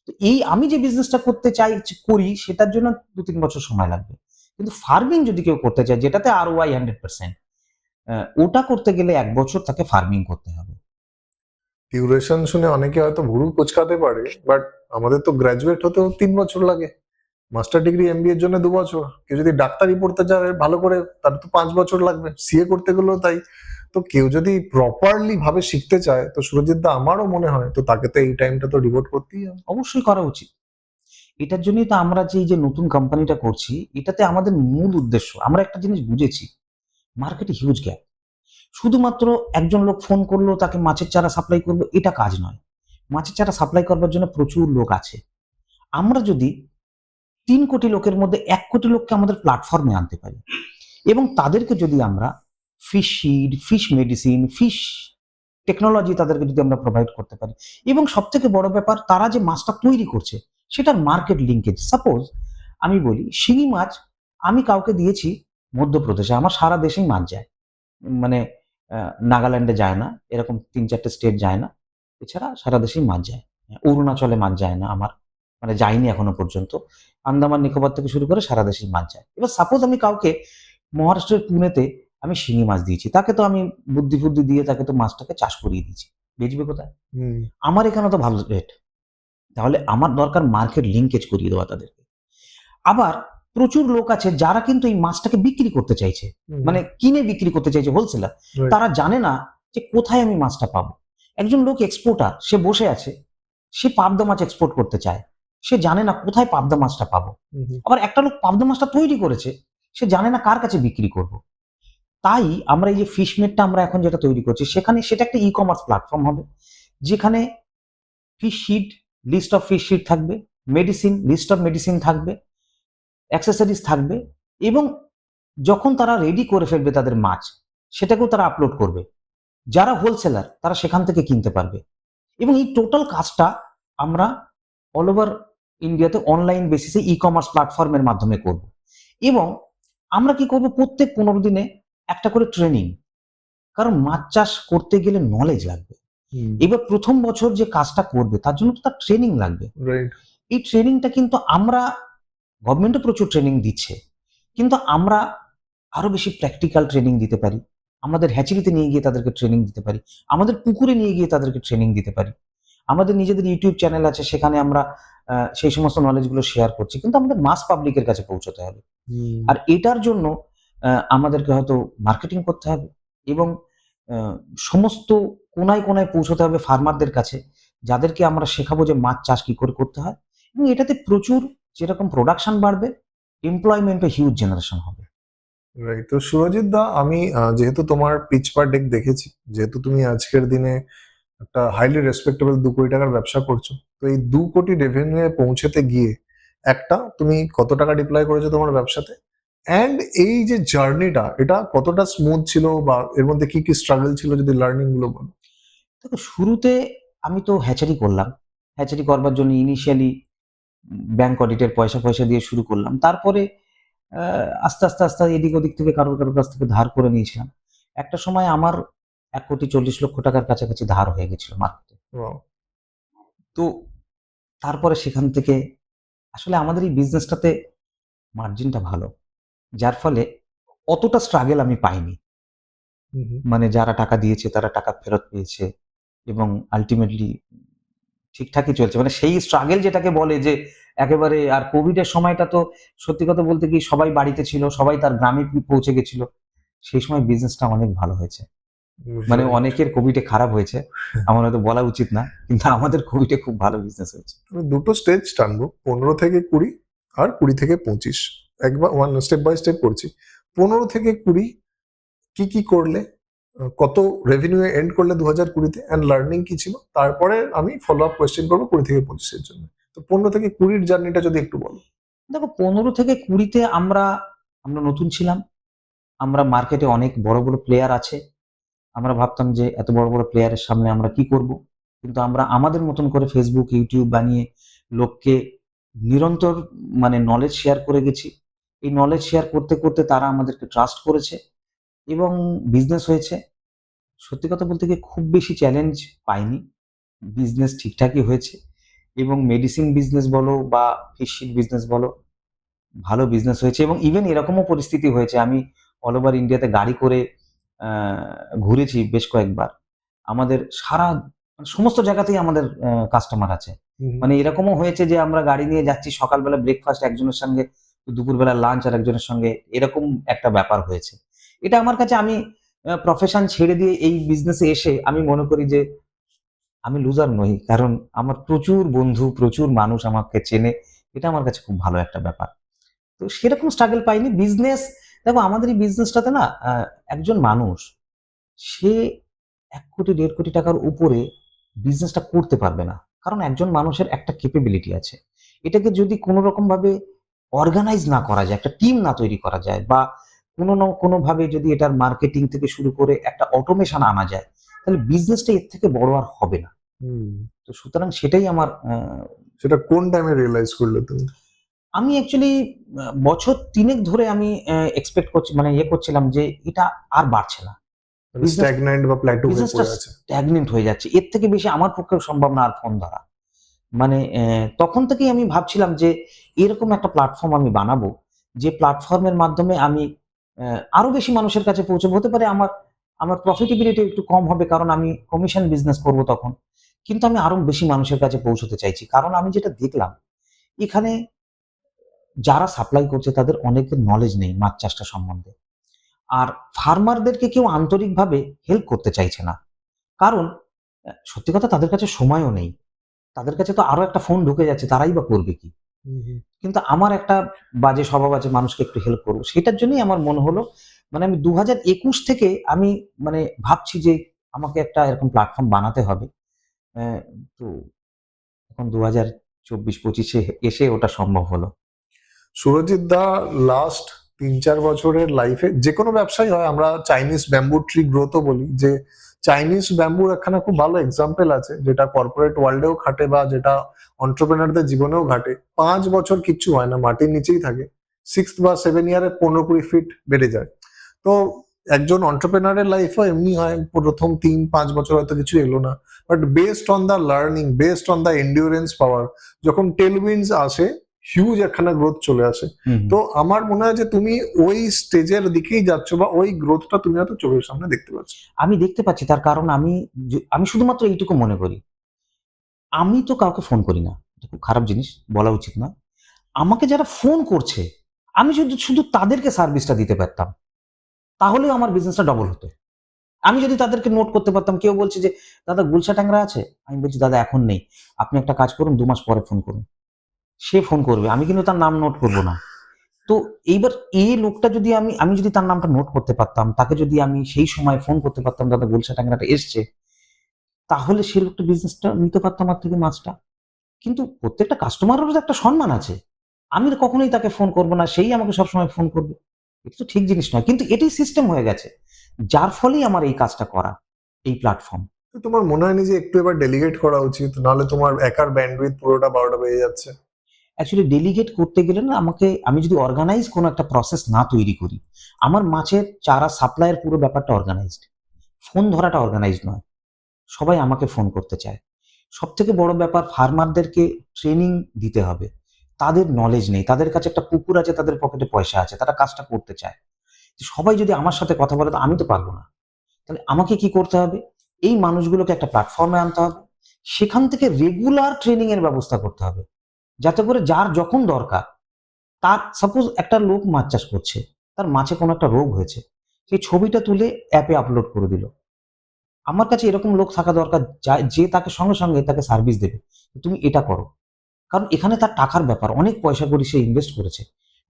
তো এই আমি যে বিজনেসটা করতে চাই করি সেটার জন্য 2-3 বছর সময় লাগবে। কিন্তু ফার্মিং যদি কেউ করতে চায় যেটাতে ROI 100%, ওটা করতে গেলে 1 বছর তাকে ফার্মিং করতে হবে। ডিউরেশন শুনে অনেকে হয়তো ভুরু কুচকাতে পারে, বাট আমাদের তো গ্রাজুয়েট হতেও 3 বছর লাগে, মাস্টার ডিগ্রি MBA এর জন্য 2 বছর, কেউ যদি ডাক্তারি পড়তে চায় ভালো করে তার তো 5 বছর লাগবে, CA করতে গেলেও তাই। তো কেউ যদি প্রপারলি ভাবে শিখতে চায়, তো সুরজিৎ দা আমারও মনে হয় তো তাকে তো এই টাইমটা তো ডিভোট করতেই হবে। অবশ্যই করা উচিত। এটার জন্যই তো আমরা যে এই যে নতুন কোম্পানিটা করছি, এটাতে আমাদের মূল উদ্দেশ্য, আমরা একটা জিনিস বুঝেছি, মার্কেটে হিউজ গ্যাপ। শুধুমাত্র একজন লোক ফোন করলো তাকে মাছের চারা সাপ্লাই করবো এটা কাজ নয়। মাছের চারা সাপ্লাই করবার জন্য প্রচুর লোক আছে। আমরা যদি 3 কোটি লোকের মধ্যে 1 কোটি লোককে আমাদের প্ল্যাটফর্মে আনতে পারি এবং তাদেরকে যদি আমরা fish seed, fish medicine, fish technology তাদেরকে যদি আমরা প্রোভাইড করতে পারি, এবং সব থেকে বড় ব্যাপার তারা যে মাছটা তৈরি করছে সেটার মার্কেট লিঙ্কেজ। সাপোজ আমি বলি শিঙি মাছ আমি কাউকে দিয়েছি মধ্যপ্রদেশে, আমার সারা দেশেই মাছ যায়, মানে নাগাল্যান্ডে যায় না, এরকম 3-4টে স্টেট যায় না, এছাড়া সারা দেশেই মাছ যায়। অরুণাচলে মাছ যায় না আমার, মানে যায়নি এখনো পর্যন্ত। আন্দামান নিকোবর থেকে শুরু করে সারা দেশেই মাছ যায়। এবার সাপোজ আমি কাউকে মহারাষ্ট্রের পুনেতে আমি শিঙি মাছ দিয়েছি, তাকে তো আমি বুদ্ধি ফুদ্ধি দিয়ে তাকে তো মাছটাকে চাষ করিয়ে দিয়েছি, বেচবে কোথায়? হুম। আমার এখানে তো ভালো রেট, তাহলে আমার দরকার মার্কেট লিঙ্কেজ করিয়ে দেওয়া তাদেরকে। আবার প্রচুর লোক আছে যারা কিন্তু এই মাছটাকে বিক্রি করতে চাইছে, মানে কিনে বিক্রি করতে চাইছে হোলসেলার, Right. তারা জানে না যে কোথায় আমি মাছটা পাবো। একজন লোক এক্সপোর্টার, সে বসে আছে, সে পাবদা মাছ এক্সপোর্ট করতে চায়, সে জানে না কোথায় পাবদা মাছটা পাবো। আবার একটা লোক পাবদা মাছটা তৈরি করেছে, সে জানে না কার কাছে বিক্রি করব। তাই আমরা এই যে ফিশমেটটা আমরা এখন যেটা তৈরি করছি সেখানে সেটা একটা ই-কমার্স প্ল্যাটফর্ম হবে, যেখানে fish sheet, list of fish sheet থাকবে, মেডিসিন, লিস্ট অফ মেডিসিন থাকবে, অ্যাক্সেসরিজ থাকবে, এবং যখন তারা রেডি করে ফেলবে তাদের মাছ, সেটাকেও তারা আপলোড করবে। যারা হোলসেলার তারা সেখান থেকে কিনতে পারবে, এবং এই টোটাল কাজটা আমরা অল ওভার ইন্ডিয়াতে অনলাইন বেসিসে ই-কমার্স প্ল্যাটফর্মের মাধ্যমে করব। এবং আমরা কি করব, প্রত্যেক 15 দিনে একটা করে ট্রেনিং, কারণ মাছ চাষ করতে গেলে নলেজ লাগবে। এবার প্রথম বছর যে কাজটা করবে তার জন্য তো তার ট্রেনিং লাগবে। রাইট। এই ট্রেনিংটা কিন্তু আমরা, গভর্নমেন্টও প্রচুর ট্রেনিং দিচ্ছে, কিন্তু আমরা আরো বেশি প্র্যাকটিক্যাল ট্রেনিং দিতে পারি, আমাদের হ্যাচারিতে নিয়ে গিয়ে তাদেরকে ট্রেনিং দিতে পারি, আমাদের পুকুরে নিয়ে গিয়ে তাদেরকে ট্রেনিং দিতে পারি, আমাদের নিজেদের ইউটিউব চ্যানেল আছে সেখানে আমরা সেই সমস্ত নলেজগুলো শেয়ার করছি, কিন্তু আমাদের মাস পাবলিকের কাছে পৌঁছতে হবে। আর এটার জন্য আমাদেরকে হয়তো মার্কেটিং করতে হবে, এবং আহ, সমস্ত কোনায় কোনায় পৌঁছতে হবে ফার্মারদের কাছে, যাদেরকে আমরা শেখাবো যে মাছ চাষ কি করে করতে হয়, এবং এটাতে প্রচুর যেরকম প্রোডাকশন বাড়বে, এমপ্লয়মেন্টও হিউজ জেনারেশন হবে। রাইট। তো সুরজিৎ দা, আমি যেহেতু তোমার পিচ পার ডেক দেখেছি, যেহেতু তুমি আজকের দিনে একটা হাইলি রেসপেক্টেবল 2 কোটি টাকার ব্যবসা করছো, তো এই 2 কোটি রেভিনিউ পৌঁছাতে গিয়ে একটা তুমি কত টাকা ডিপ্লয় করেছো তোমার ব্যবসাতে, অ্যান্ড এই যে জার্নিটা এটা কতটা স্মুথ ছিল, বা এর মধ্যে কি কি স্ট্রাগল ছিল, যদি লার্নিং গুলো বলো। দেখো, শুরুতে আমি তো হ্যাচারি করলাম, হ্যাচারি করবার জন্য ইনিশিয়ালি ব্যাংক অডিটের পয়সা পয়সা দিয়ে শুরু করলাম, তারপরে আস্তে আস্তে আস্তে এদিক ওদিক থেকে কারোর কারোর কাছ থেকে ধার করে নিয়েছিলাম। একটা সময় আমার 1,40,00,000 টাকার কাছাকাছি ধার হয়ে গেছিল মার্কেটে। Wow. তো তারপরে সেখান থেকে আসলে আমাদের এই বিজনেসটাতে মার্জিনটা ভালো, যার ফলে অতটা স্ট্রাগল আমি পাইনি। মানে যারা টাকা দিয়েছে তারা টাকা ফেরত পেয়েছে, এবং আলটিমেটলি ঠিকঠাকই চলছে, মানে সেই স্ট্রাগল যেটাকে বলে যে একেবারে। আর কোভিডের সময়টা তো সত্যি কথা বলতে কি সবাই বাড়িতে ছিল, সবাই তার গ্রামে পৌঁছে গেছিল, সেই সময় বিজনেসটা অনেক ভালো হয়েছে। মানে Right. অনেকের কোভিডে খারাপ হয়েছে, আমার হয়তো বলা উচিত না, কিন্তু আমাদের কোভিডে খুব ভালো বিজনেস হয়েছে। আমি দুটো স্টেজ টানবো, 15 থেকে 20 আর 20 থেকে 25। একবার ওয়ান স্টেপ বাই স্টেপ করছি। 15 থেকে 20 কি কি করলে, কত রেভিনিউ এন্ড করলে 2020-তে, অ্যান্ড লার্নিং কি ছিল, তারপরে আমি ফলো আপ কোয়েশ্চেন করবো 20 থেকে 25-এর জন্য। তো 15 থেকে 20 জার্নিটা যদি একটু বলো। দেখো 15 থেকে 20-তে আমরা আমরা নতুন ছিলাম, আমরা মার্কেটে অনেক বড় বড় প্লেয়ার আছে, আমরা ভাবতাম যে এত বড় বড় প্লেয়ারের সামনে আমরা কি করব, কিন্তু আমরা আমাদের মতন করে ফেসবুক ইউটিউব বানিয়ে লোককে নিরন্তর মানে নলেজ শেয়ার করে গেছি। এই নলেজ শেয়ার করতে করতে তারা আমাদেরকে ট্রাস্ট করেছে এবং বিজনেস হয়েছে। সত্যি কথা বলতে গিয়ে খুব বেশি চ্যালেঞ্জ পাইনি, বিজনেস ঠিকঠাকই হয়েছে। এবং মেডিসিন বিজনেস বলো বা ফিশ বিজনেস বলো, ভালো বিজনেস হয়েছে। এবং ইভেন এরকমও পরিস্থিতি হয়েছে, আমি অল ওভার ইন্ডিয়াতে গাড়ি করে ঘুরেছি বেশ কয়েকবার। আমাদের সারা মানে সমস্ত জায়গাতেই আমাদের কাস্টমার আছে। মানে এরকমও হয়েছে যে আমরা গাড়ি নিয়ে যাচ্ছি, সকালবেলা ব্রেকফাস্ট একজনের সঙ্গে, দুপুরবেলা লাঞ্চ আর একজনের সঙ্গে, এরকম একটা ব্যাপার হয়েছে। এটা আমার কাছে, আমি প্রফেশন ছেড়ে দিয়ে এই বিজনেসে এসে আমি মনে করি যে আমি লুজার নই, কারণ আমার প্রচুর বন্ধু, প্রচুর মানুষ আমাকে চেনে। এটা আমার কাছে খুব ভালো একটা ব্যাপার। তো সেরকম স্ট্রাগল পাইনি। বিজনেস, দেখো আমাদের এই বিজনেসটাতে না একজন মানুষ, সে 1 কোটি 1.5 কোটি টাকার উপরে বিজনেসটা করতে পারবে না, কারণ একজন মানুষের একটা ক্যাপাবিলিটি আছে। এটাকে যদি কোনো রকম ভাবে অর্গানাইজ না করা যায়, একটা টিম না তৈরি করা যায়, বা কোনো না কোনো ভাবে যদি এটার মার্কেটিং থেকে শুরু করে একটা অটোমেশন আনা যায়, তাহলে বিজনেসটা এর থেকে বড় আর হবে না। তো সুতরাং সেটাই আমার সেটা কোন টাইমে রিয়েলাইজ করলে তুমি? আমি অ্যাকচুয়ালি বছর 3 ধরে আমি এক্সপেক্ট করছি, মানে করছিলাম যে এটা আর বাড়ছে না। স্ট্যাগন্যান্ট বা প্ল্যাটু হয়ে বিজনেসটা পড়ে আছে। স্ট্যাগনেন্ট হয়ে যাচ্ছে। এর থেকে বেশি আমার পক্ষেও সম্ভব না আর ফোন ধরা। মানে তখন থেকেই আমি ভাবছিলাম যে এরকম একটা প্ল্যাটফর্ম আমি বানাবো, যে প্ল্যাটফর্মের মাধ্যমে আমি আরো বেশি মানুষের কাছে পৌঁছাবো। হতে পারে আমার আমার প্রফিটেবিলিটি একটু কম হবে, কারণ আমি কমিশন বিজনেস করব তখন। কিন্তু আমি আরো বেশি মানুষের কাছে পৌঁছতে চাইছি। কারণ আমি যেটা দেখলাম, এখানে যারা সাপ্লাই করছে তাদের অনেকের নলেজ নেই মাছ চাষটা সম্বন্ধে। আর ফার্মারদেরকে কেউ আন্তরিকভাবে হেল্প করতে চাইছে না। কারণ সত্যি কথা তাদের কাছে সময়ও নেই। তাদের কাছে তো আরো একটা ফোন ঢুকে যাচ্ছে, তারাই বা করবে কি? কিন্তু আমার একটা বাজে স্বভাব আছে, মানুষকে একটু হেল্প করব। সেটার জন্যই আমার মনে হলো, মানে আমি 2021 থেকে আমি মানে ভাবছি যে আমাকে একটা এরকম প্ল্যাটফর্ম বানাতে হবে। অ্যা তো এখন 2024-25-এ এসে ওটা সম্ভব হলো। সুরজিৎ দা, লাস্ট 3-4 বছরের লাইফে যে কোনো ব্যবসায় হয়, আমরা চাইনিজ ব্যাম্বু ট্রি গ্রোথও বলি, যে চাইনিজ ব্যাম্বুর একখানা খুব ভালো এক্সাম্পল আছে, যেটা কর্পোরেট ওয়ার্ল্ডেও খাটে বা যেটা অন্টারপ্রেনারদের জীবনেও ঘাটে। 5 বছর কিচ্ছু হয় না, মাটির নিচেই থাকে, 6 বা 7 ইয়ারে 15-20 ফিট বেড়ে যায়। তো একজন অন্টারপ্রেনারের লাইফও এমনি হয়, প্রথম 3-5 বছর হয়তো কিছু এলো না, but based on the learning, based on the endurance power, যখন টেলউইন্ডস আসে, হিউজ একখানা গ্রোথ চলে আসে। তো আমার মনে হয় যে তুমি ওই স্টেজের দিকেই যাচ্ছ, বা ওই গ্রোথটা তুমি হয়তো চোখের সামনে দেখতে পাচ্ছ। আমি দেখতে পাচ্ছি, তার কারণ আমি শুধুমাত্র এইটুকু মনে করি, আমি তো কাউকে ফোন করি না। এটা খুব খারাপ জিনিস, বলা উচিত না। আমাকে যারা ফোন করছে, আমি যদি শুধু তাদেরকে সার্ভিসটা দিতে পারতাম, তাহলেও আমার বিজনেসটা ডবল হতো। আমি যদি তাদেরকে নোট করতে পারতাম, কেউ বলছে যে দাদা গুলশা ট্যাংরা আছে, আমি বলছি দাদা এখন নেই, আপনি একটা কাজ করুন 2 মাস পরে ফোন করুন। সে ফোন করবে, আমি কিন্তু তার নাম নোট করব না। তো এইবার এই লোকটা যদি আমি যদি তার নামটা নোট করতে পারতাম, তাকে যদি আমি সেই সময় ফোন করতে পারতাম, দাদা গুলশা ট্যাংরাটা এসছে, তাহলে সে লোকটা বিজনেসটা নিতে পারতো আমার থেকে মাছটা। কিন্তু প্রত্যেকটা কাস্টমারেরও তো একটা সম্মান আছে। আমি তো কখনোই তাকে ফোন করব না, সেই আমাকে সবসময় ফোন করবে। এটা তো ঠিক জিনিস নয়। কিন্তু এটাই সিস্টেম হয়ে গেছে। যার ফলেই আমার এই কাজটা করা, এই প্ল্যাটফর্ম। তো তোমার মনে হয়নি যে একটু এবার ডেলিগেট করা উচিত, নাহলে তোমার একার ব্যান্ডউইথ পুরোটা 12টা বেজে যাচ্ছে? অ্যাকচুয়ালি ডেলিগেট করতে গেলে না, আমি যদি অর্গানাইজ কোনো একটা প্রসেস না তৈরি করি, আমার মাছের চারা সাপ্লাইয়ের পুরো ব্যাপারটা অর্গানাইজড। ফোন ধরাটা অর্গানাইজড নয়। সবাই আমাকে ফোন করতে চায়। সবথেকে বড় ব্যাপার, ফার্মারদেরকে ট্রেনিং দিতে হবে। তাদের নলেজ নেই। তাদের কাছে একটা পুকুর আছে, তাদের পকেটে পয়সা আছে। তারা কাজটা করতে চায়। সবাই যদি আমার সাথে কথা বলে, তো আমি তো পারব না। তাহলে আমাকে কি করতে হবে? এই মানুষগুলোকে একটা প্ল্যাটফর্মে আনতে হবে। সেখান থেকে রেগুলার ট্রেনিং এর ব্যবস্থা করতে হবে, যাতে করে যার যখন দরকার, তার সাপোজ একটা লোক মাছ চাষ করছে, তার মাছে কোনো একটা রোগ হয়েছে, সেই ছবিটা তুলে অ্যাপে আপলোড করে দিল। আমার কাছে এরকম লোক থাকা দরকার যে তাকে সঙ্গে সঙ্গে তাকে সার্ভিস দেবে, তুমি এটা করো। কারণ এখানে তার টাকার ব্যাপার, অনেক পয়সা করে সে ইনভেস্ট করেছে,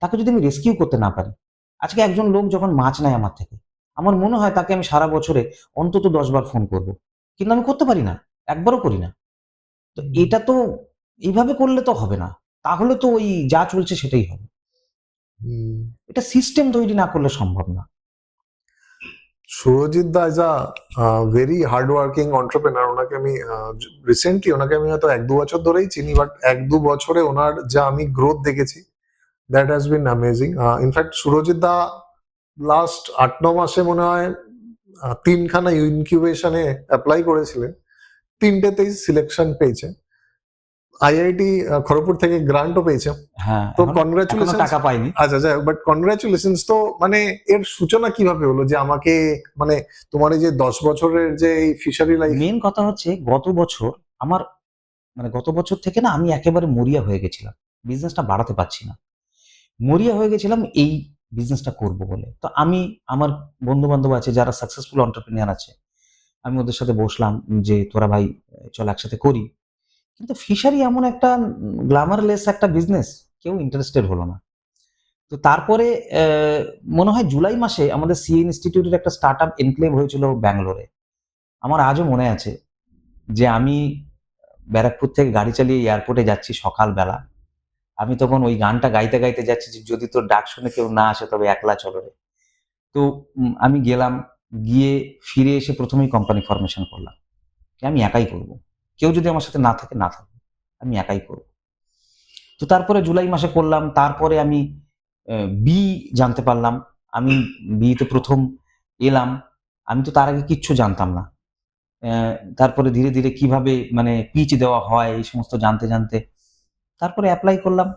তাকে যদি আমি রেস্কিউ করতে না পারি। আজকে একজন লোক যখন মাছ নেয় আমার থেকে, আমার মনে হয় তাকে আমি সারা বছরে অন্তত 10 বার ফোন করব, কিন্তু আমি করতে পারি না, একবারও করি না। তো এটা তো এইভাবে করলে তো হবে না, তাহলে তো ওই যা চলছে সেটাই হবে। হুম। এটা সিস্টেম তৈরি না করলে সম্ভব না। Surajit da is a very hard working entrepreneur. ওনাকে আমি রিসেন্টলি ওনাকে আমি হয়তো 1-2 বছর ধরেই চিনি, বাট 1-2 বছরে ওনার যা আমি গ্রোথ দেখেছি, that has been amazing. In fact Surajit দা লাস্ট 8-9 মাসে মনে হয় 3খানা ইনকিউবেশনে অ্যাপ্লাই করেছিলেন, 3টেতেই সিলেকশন পেয়েছে। আইআইটি খড়গপুর থেকে গ্রান্টও পেয়েছে। হ্যাঁ, তো এখনো কনগ্রাচুলেশন। টাকা পাইনি। আচ্ছা আচ্ছা, বাট কনগ্রাচুলেশন। তো মানে এর সূচনা কিভাবে হলো যে আমাকে, মানে তোমার এই যে 10 বছরের যে এই ফিশারি লাইফ? মেন কথা হচ্ছে গত বছর আমার, মানে গত বছর থেকে না আমি একেবারে মরিয়া হয়ে গেছিলাম, বিজনেসটা বাড়াতে পারছি না, মরিয়া হয়ে গেছিলাম এই বিজনেসটা করব বলে। তো আমি, আমার বন্ধু বান্ধব আছে যারা সাকসেসফুল এন্টারপ্রেনিয়ার আছে, আমি ওদের সাথে বসলাম যে তোরা ভাই চল একসাথে করি। কিন্তু ফিশারি এমন একটা গ্ল্যামারলেস একটা বিজনেস, কেউ ইন্টারেস্টেড হলো না। তো তারপরে মনে হয় জুলাই মাসে আমাদের সিএ ইনস্টিটিউটের একটা স্টার্ট আপ এনক্লেভ হয়েছিল ব্যাঙ্গালোরে। আমার আজও মনে আছে যে আমি ব্যারাকপুর থেকে গাড়ি চালিয়ে এয়ারপোর্টে যাচ্ছি সকালবেলা, আমি তখন ওই গানটা গাইতে গাইতে যাচ্ছি যে যদি তোর ডাক শুনে কেউ না আসে তবে একলা চলো রে। তো আমি গেলাম, গিয়ে ফিরে এসে প্রথমেই কোম্পানি ফরমেশন করলাম, যে আমি একাই করব, কেউ যদি আমার সাথে না থাকে না থাকবে, আমি একাই করব। তো তারপরে জুলাই মাসে করলাম, তারপরে আমি বি জানতে পারলাম, আমি বিতে প্রথম এলাম, আমি তো তার আগে কিচ্ছু জানতাম না। তারপরে ধীরে ধীরে কিভাবে মানে পিচ দেওয়া হয় এই সমস্ত জানতে জানতে তারপরে অ্যাপ্লাই করলাম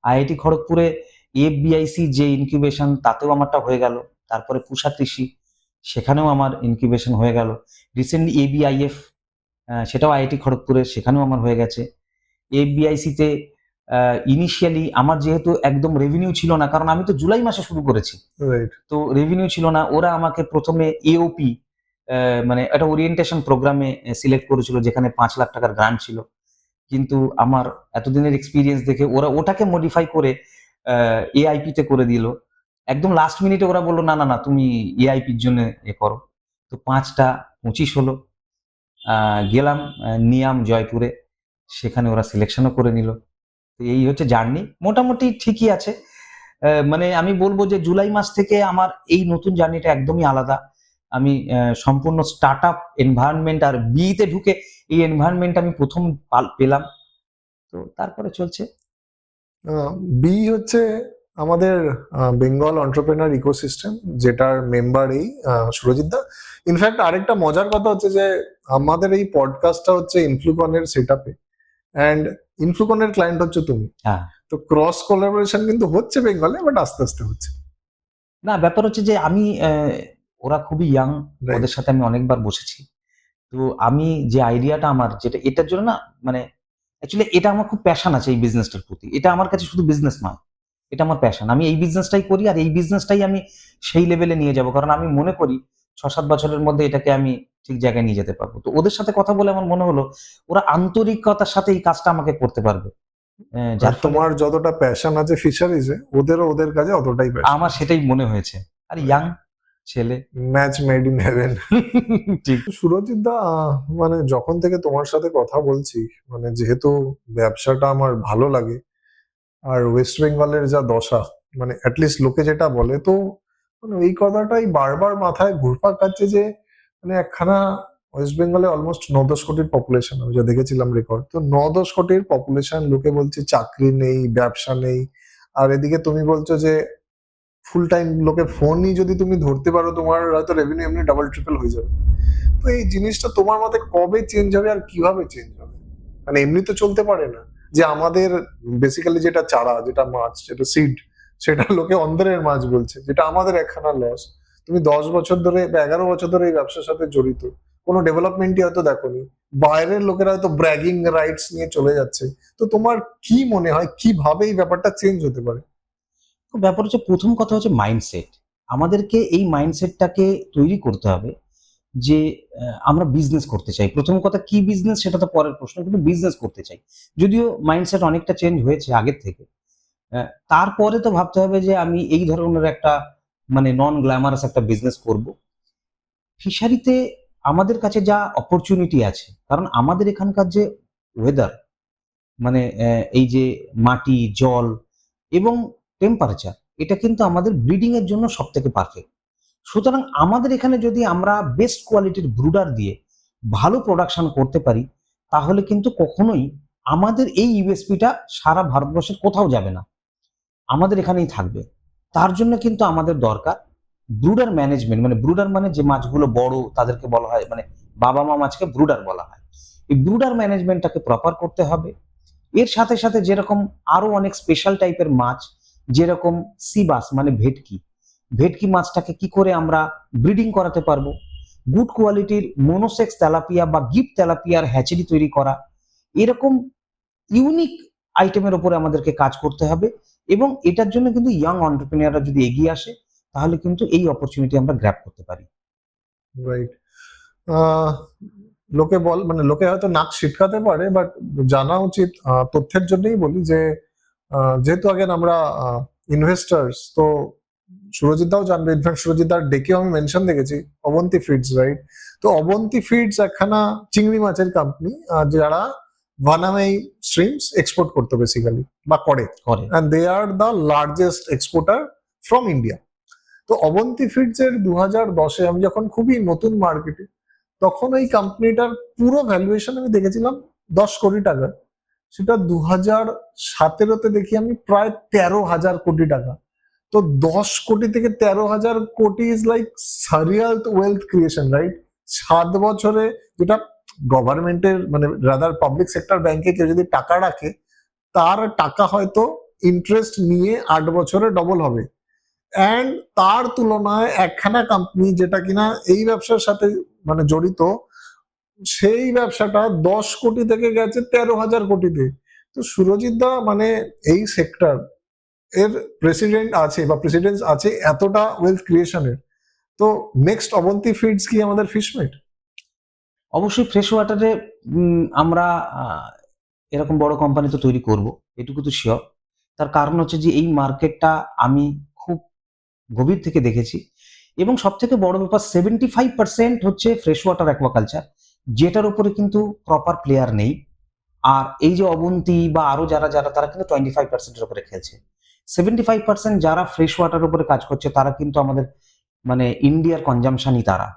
আইআইটি খড়গপুরে। এফবিআইসি যে ইনকিউবেশন তাতেও আমারটা হয়ে গেল, তারপরে পুষা কৃষি সেখানেও আমার ইনকিউবেশন হয়ে গেল, রিসেন্টলি এবিআইএফ সেটাও আইআইটি খড়গপুরে, সেখানেও আমার হয়ে গেছে। এফবিআইসিতে ইনিশিয়ালি আমার যেহেতু একদম রেভিনিউ ছিল না, কারণ আমি তো জুলাই মাসে শুরু করেছি, রাইট। তো রেভিনিউ ছিল না, ওরা আমাকে প্রথমে এওপি মানে একটা ওরিয়েন্টেশন প্রোগ্রামে সিলেক্ট করেছিল যেখানে 5 লাখ টাকার গ্রান্ট ছিল। কিন্তু আমার এতদিনের এক্সপিরিয়েন্স দেখে ওরা ওটাকে মডিফাই করে এআইপি তে করে দিল। একদম লাস্ট মিনিটে ওরা বললো না না না তুমি এআইপির জন্য এ করো। তো 5টা 25 হলো। গেলাম নিয়াম জয়পুরে, সেখানে ওরা সিলেকশনও করে নিল। তো এই হচ্ছে জার্নি, মোটামুটি ঠিকই আছে। মানে আমি বলবো যে জুলাই মাস থেকে আমার এই নতুন জার্নিটা একদমই আলাদা। আমি সম্পূর্ণ স্টার্ট আপ এনভায়রনমেন্ট আর বিতে ঢুকে এই এনভায়রনমেন্ট আমি প্রথম পেলাম। তো তারপরে চলছে। বি হচ্ছে আমাদের বেঙ্গল এন্টারপ্রেনার ইকোসিস্টেম, যেটার মেম্বার এই সুরজিৎ দা। ইনফ্যাক্ট আরেকটা মজার কথা হচ্ছে যে আমাদের এই পডকাস্টটা হচ্ছে ইনফ্লুকনের সেটআপে, অ্যান্ড ইনফ্লুকনের ক্লায়েন্ট হচ্ছে তুমি। হ্যাঁ, তো ক্রস কোলাবোরেশন কিন্তু হচ্ছে বেঙ্গলে, বাট আস্তে আস্তে হচ্ছে। না ব্যাপার হচ্ছে যে আমি ওরা খুবই ইয়াং, Right. ওদের সাথে আমি অনেকবার বসেছি। তো আমি যে আইডিয়াটা আমার যেটা এটার জন্য না, মানে অ্যাকচুয়ালি এটা আমার খুব প্যাশন আছে এই বিজনেসটার প্রতি। এটা আমার কাছে শুধু বিজনেস নয়, এটা আমার প্যাশন। আমি এই বিজনেসটাই করি আর এই বিজনেসটাই আমি সেই লেভেলে নিয়ে যাব, কারণ আমি মনে করি 6-7 বছরের মধ্যে এটাকে আমি ঠিক জায়গায় নিয়ে যেতে পারবো। তো ওদের সাথে কথা বলে আমার মনে হলো ওরা আন্তরিকতার সাথে এই কাজটা আমাকে করতে পারবে, আর যার ফলে তোমার যতটা প্যাশন আছে ফিশারিজে, ওদেরও ওদের কাছে অতটাই প্যাশন। আমার সেটাই মনে হয়েছে। আর ইয়াং ছেলে। Match made in heaven. ঠিক। সুরজিৎ দা, মানে যখন থেকে তোমার সাথে কথা বলছি, মানে যেহেতু ব্যবসাটা আমার ভালো লাগে, আর ওয়েস্ট বেঙ্গলের যা দশা, মানে অ্যাটলিস্ট লোকে যেটা বলে, তো মানে এই কথাটাই বারবার মাথায় ঘুরপাক খাচ্ছে যে মানে একখানা ওয়েস্ট বেঙ্গলে অলমোস্ট 9-10 কোটির পপুলেশন, আমি যা দেখেছিলাম রেকর্ড, তো 9-10 কোটির পপুলেশন, লোকে বলছে চাকরি নেই, ব্যবসা নেই, আর এদিকে তুমি বলছো যে ফুল টাইম লোকে ফোনই যদি তুমি ধরতে পারো, তোমার হয়তো রেভিনিউ এমনি ডাবল ট্রিপল হয়ে যাবে। তো এই জিনিসটা তোমার মতে কবে চেঞ্জ হবে আর কিভাবে চেঞ্জ হবে? মানে এমনি তো চলতে পারে না যে আমাদের বেসিক্যালি যেটা চারা, যেটা মাছ, যেটা সিড, সেটা লোকে অন্ধের মাছ বলছে, যেটা আমাদের একখানা লস। তুমি 10 বছর ধরে বা 11 বছর ধরে এই ব্যবসার সাথে জড়িত, কোনো ডেভেলপমেন্টই হয়তো দেখোনি, বাইরের লোকেরা হয়তো ব্র্যাগিং রাইটস নিয়ে চলে যাচ্ছে। তো তোমার কি মনে হয় কিভাবে এই ব্যাপারটা চেঞ্জ হতে পারে? তো ব্যাপার হচ্ছে, প্রথম কথা হচ্ছে মাইন্ডসেট। আমাদেরকে এই মাইন্ডসেটটাকে তৈরি করতে হবে যে আমরা বিজনেস করতে চাই। প্রথম কথা কি বিজনেস সেটা তো পরের প্রশ্ন, কিন্তু বিজনেস করতে চাই। যদিও মাইন্ডসেট অনেকটা চেঞ্জ হয়েছে আগের থেকে। তারপরে তো ভাবতে হবে যে আমি এই ধরনের একটা মানে নন গ্ল্যামারাস একটা বিজনেস করব। ফিশারিতে আমাদের কাছে যা অপরচুনিটি আছে, কারণ আমাদের এখানকার যে ওয়েদার, মানে এই যে মাটি, জল এবং টেম্পারেচার, এটা কিন্তু আমাদের ব্রিডিং এর জন্য সব থেকে পারফেক্ট। সুতরাং আমাদের এখানে যদি আমরা বেস্ট কোয়ালিটির ব্রুডার দিয়ে ভালো প্রোডাকশন করতে পারি, তাহলে কিন্তু কখনোই আমাদের এই ইউএসপিটা সারা ভারতবর্ষের কোথাও যাবে না, আমাদের এখানেই থাকবে। তার জন্য কিন্তু আমাদের দরকার ব্রুডার ম্যানেজমেন্ট। মানে ব্রুডার মানে যে মাছগুলো বড় তাদেরকে বলা হয়, মানে বাবা মা মাছকে ব্রুডার বলা হয়। এই ব্রুডার ম্যানেজমেন্টটাকে প্রপার করতে হবে। এর সাথে সাথে যেরকম আরো অনেক স্পেশাল টাইপের মাছ, যেরকম সিবাস মানে ভেটকি, ভেটকি মাছটাকে কি করে আমরা ব্রিডিং করাতে পারবো, গুড কোয়ালিটির মোনোসেক্স তেলাপিয়া বা গিফট তেলাপিয়ার হ্যাচারি তৈরি করা, এরকম ইউনিক আইটেমের উপরে আমাদেরকে কাজ করতে হবে। এবং এটার জন্য কিন্তু ইয়াং অন্টারপ্রেনিয়াররা যদি এগিয়ে আসে, তাহলে কিন্তু এই অপরচুনিটি আমরা গ্র্যাব করতে পারি। রাইট। লোকে মানে লোকে হয়তো নাক শিটকাতে পারে, বাট জানা উচিত, তথ্যের জন্যই বলি যে যেহেতু আগে আমরা ইনভেস্টার্স, তো সুরজিৎদাও জানবে, ইনফ্যাক্ট সুরজিৎদার ডেকেও আমি মেনশন দেখেছি অবন্তী ফিডস, রাইট? তো অবন্তী ফিডস একখানা চিংড়ি মাছের কোম্পানি, যারা ভানামাই স্ট্রিমস এক্সপোর্ট করতো বেসিক্যালি, বা করে, করে and they are the largest exporter from India. তো অবন্তী ফিডস এর 2010-এ আমি যখন খুবই নতুন মার্কেটে, তখন এই কোম্পানিটার পুরো ভ্যালুয়েশন আমি দেখেছিলাম 10 কোটি টাকা। সেটা 2017-তে দেখি আমি প্রায় 13,000 কোটি টাকা। তো 10 কোটি থেকে 13,000 কোটি is like সারিয়াল wealth creation, right? 7 বছরে, যেটা গভর্নমেন্টের মানে রাদার পাবলিক সেক্টর ব্যাংকে কেউ যদি টাকা রাখে, তার টাকা হয়তো ইন্টারেস্ট নিয়ে 8 বছরে ডবল হবে। অ্যান্ড তার তুলনায় একখানা কোম্পানি যেটা কিনা এই ব্যবসার সাথে মানে জড়িত, সেই ব্যবসাটা 10 কোটি থেকে গেছে 13,000 কোটিতে। তো সুরজিৎ দা মানে এই সেক্টর এর প্রেসিডেন্ট আছে বা প্রেসিডেন্ট আছে এতটা ওয়েলথ ক্রিয়েশনের, তো নেক্সট অবন্তী ফিডস কি আমাদের ফিশমেট? অবশ্যই ফ্রেশ ওয়াটারে আমরা এরকম বড় কোম্পানি তো তৈরি করব, এটুকু তো শিওর। তার কারণ হচ্ছে যে এই মার্কেটটা আমি খুব গভীর থেকে দেখেছি, এবং সব থেকে বড় ব্যাপার 75% হচ্ছে ফ্রেশ ওয়াটার অ্যাকোয়াকালচার, যেটার উপরে কিন্তু প্রপার প্লেয়ার নেই। আর এই যে অবন্তী বা আরো যারা যারা তারা কিন্তু 25%-এর উপরে খেলছে। 75% যারা ফ্রেশ ওয়াটার উপরে কাজ করছে তারা কিন্তু আমাদের মানে ইন্ডিয়ার কনজামশনই তারা।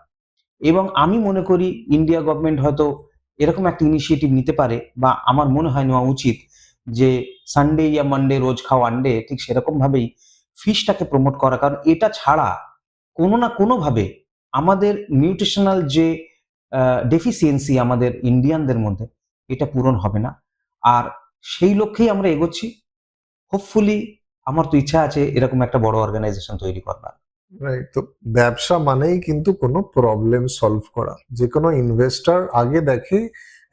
এবং আমি মনে করি ইন্ডিয়া গভর্নমেন্ট হয়তো এরকম একটা ইনিশিয়েটিভ নিতে পারে, বা আমার মনে হয় নেওয়া উচিত, যে সানডে ইয়া মানডে রোজ খাওয়া আন্ডে, ঠিক সেরকম ভাবেই ফিশটাকে প্রমোট করা। কারণ এটা ছাড়া কোনো না কোনো ভাবে আমাদের নিউট্রিশনাল যে ডেফিসিয়েন্সি আমাদের ইন্ডিয়ানদের মধ্যে, এটা পূরণ হবে না। আর সেই লক্ষ্যেই আমরা এগোচ্ছি। হোপফুলি আমার তো ইচ্ছা আছে এরকম একটা বড় অর্গানাইজেশন তৈরি করবার। রাইট। তো ব্যবসা মানেই কিন্তু কোনো প্রবলেম সলভ করা। যে কোনো ইনভেস্টর আগে দেখে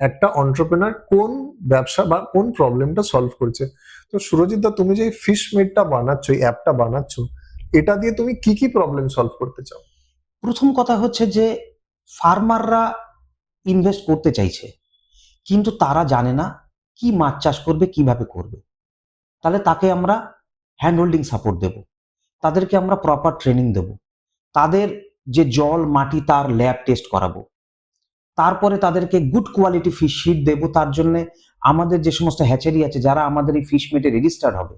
একটা অন্টারপ্রেনার কোন ব্যবসা বা কোন প্রবলেমটা সলভ করছে। তো সুরজিৎ দা, তুমি যে ফিশ মিটটা বানাচ্ছ, এই অ্যাপটা বানাচ্ছ, এটা দিয়ে তুমি কি কি প্রবলেম সলভ করতে চাও? প্রথম কথা হচ্ছে যে ফার্মাররা ইনভেস্ট করতে চাইছে, কিন্তু তারা জানে না কি মাছ চাষ করবে, কিভাবে করবে। তাহলে তাকে আমরা হ্যান্ড হোল্ডিং সাপোর্ট দেব, তাদেরকে আমরা প্রপার ট্রেনিং দেব, তাদের যে জল মাটি তার ল্যাব টেস্ট করাবো, তারপরে তাদেরকে গুড কোয়ালিটি ফিশ শিট দেবো। তার জন্য আমাদের যে সমস্ত হ্যাচারি আছে, যারা আমাদের এই ফিশ মিটে রেজিস্টার্ড হবে,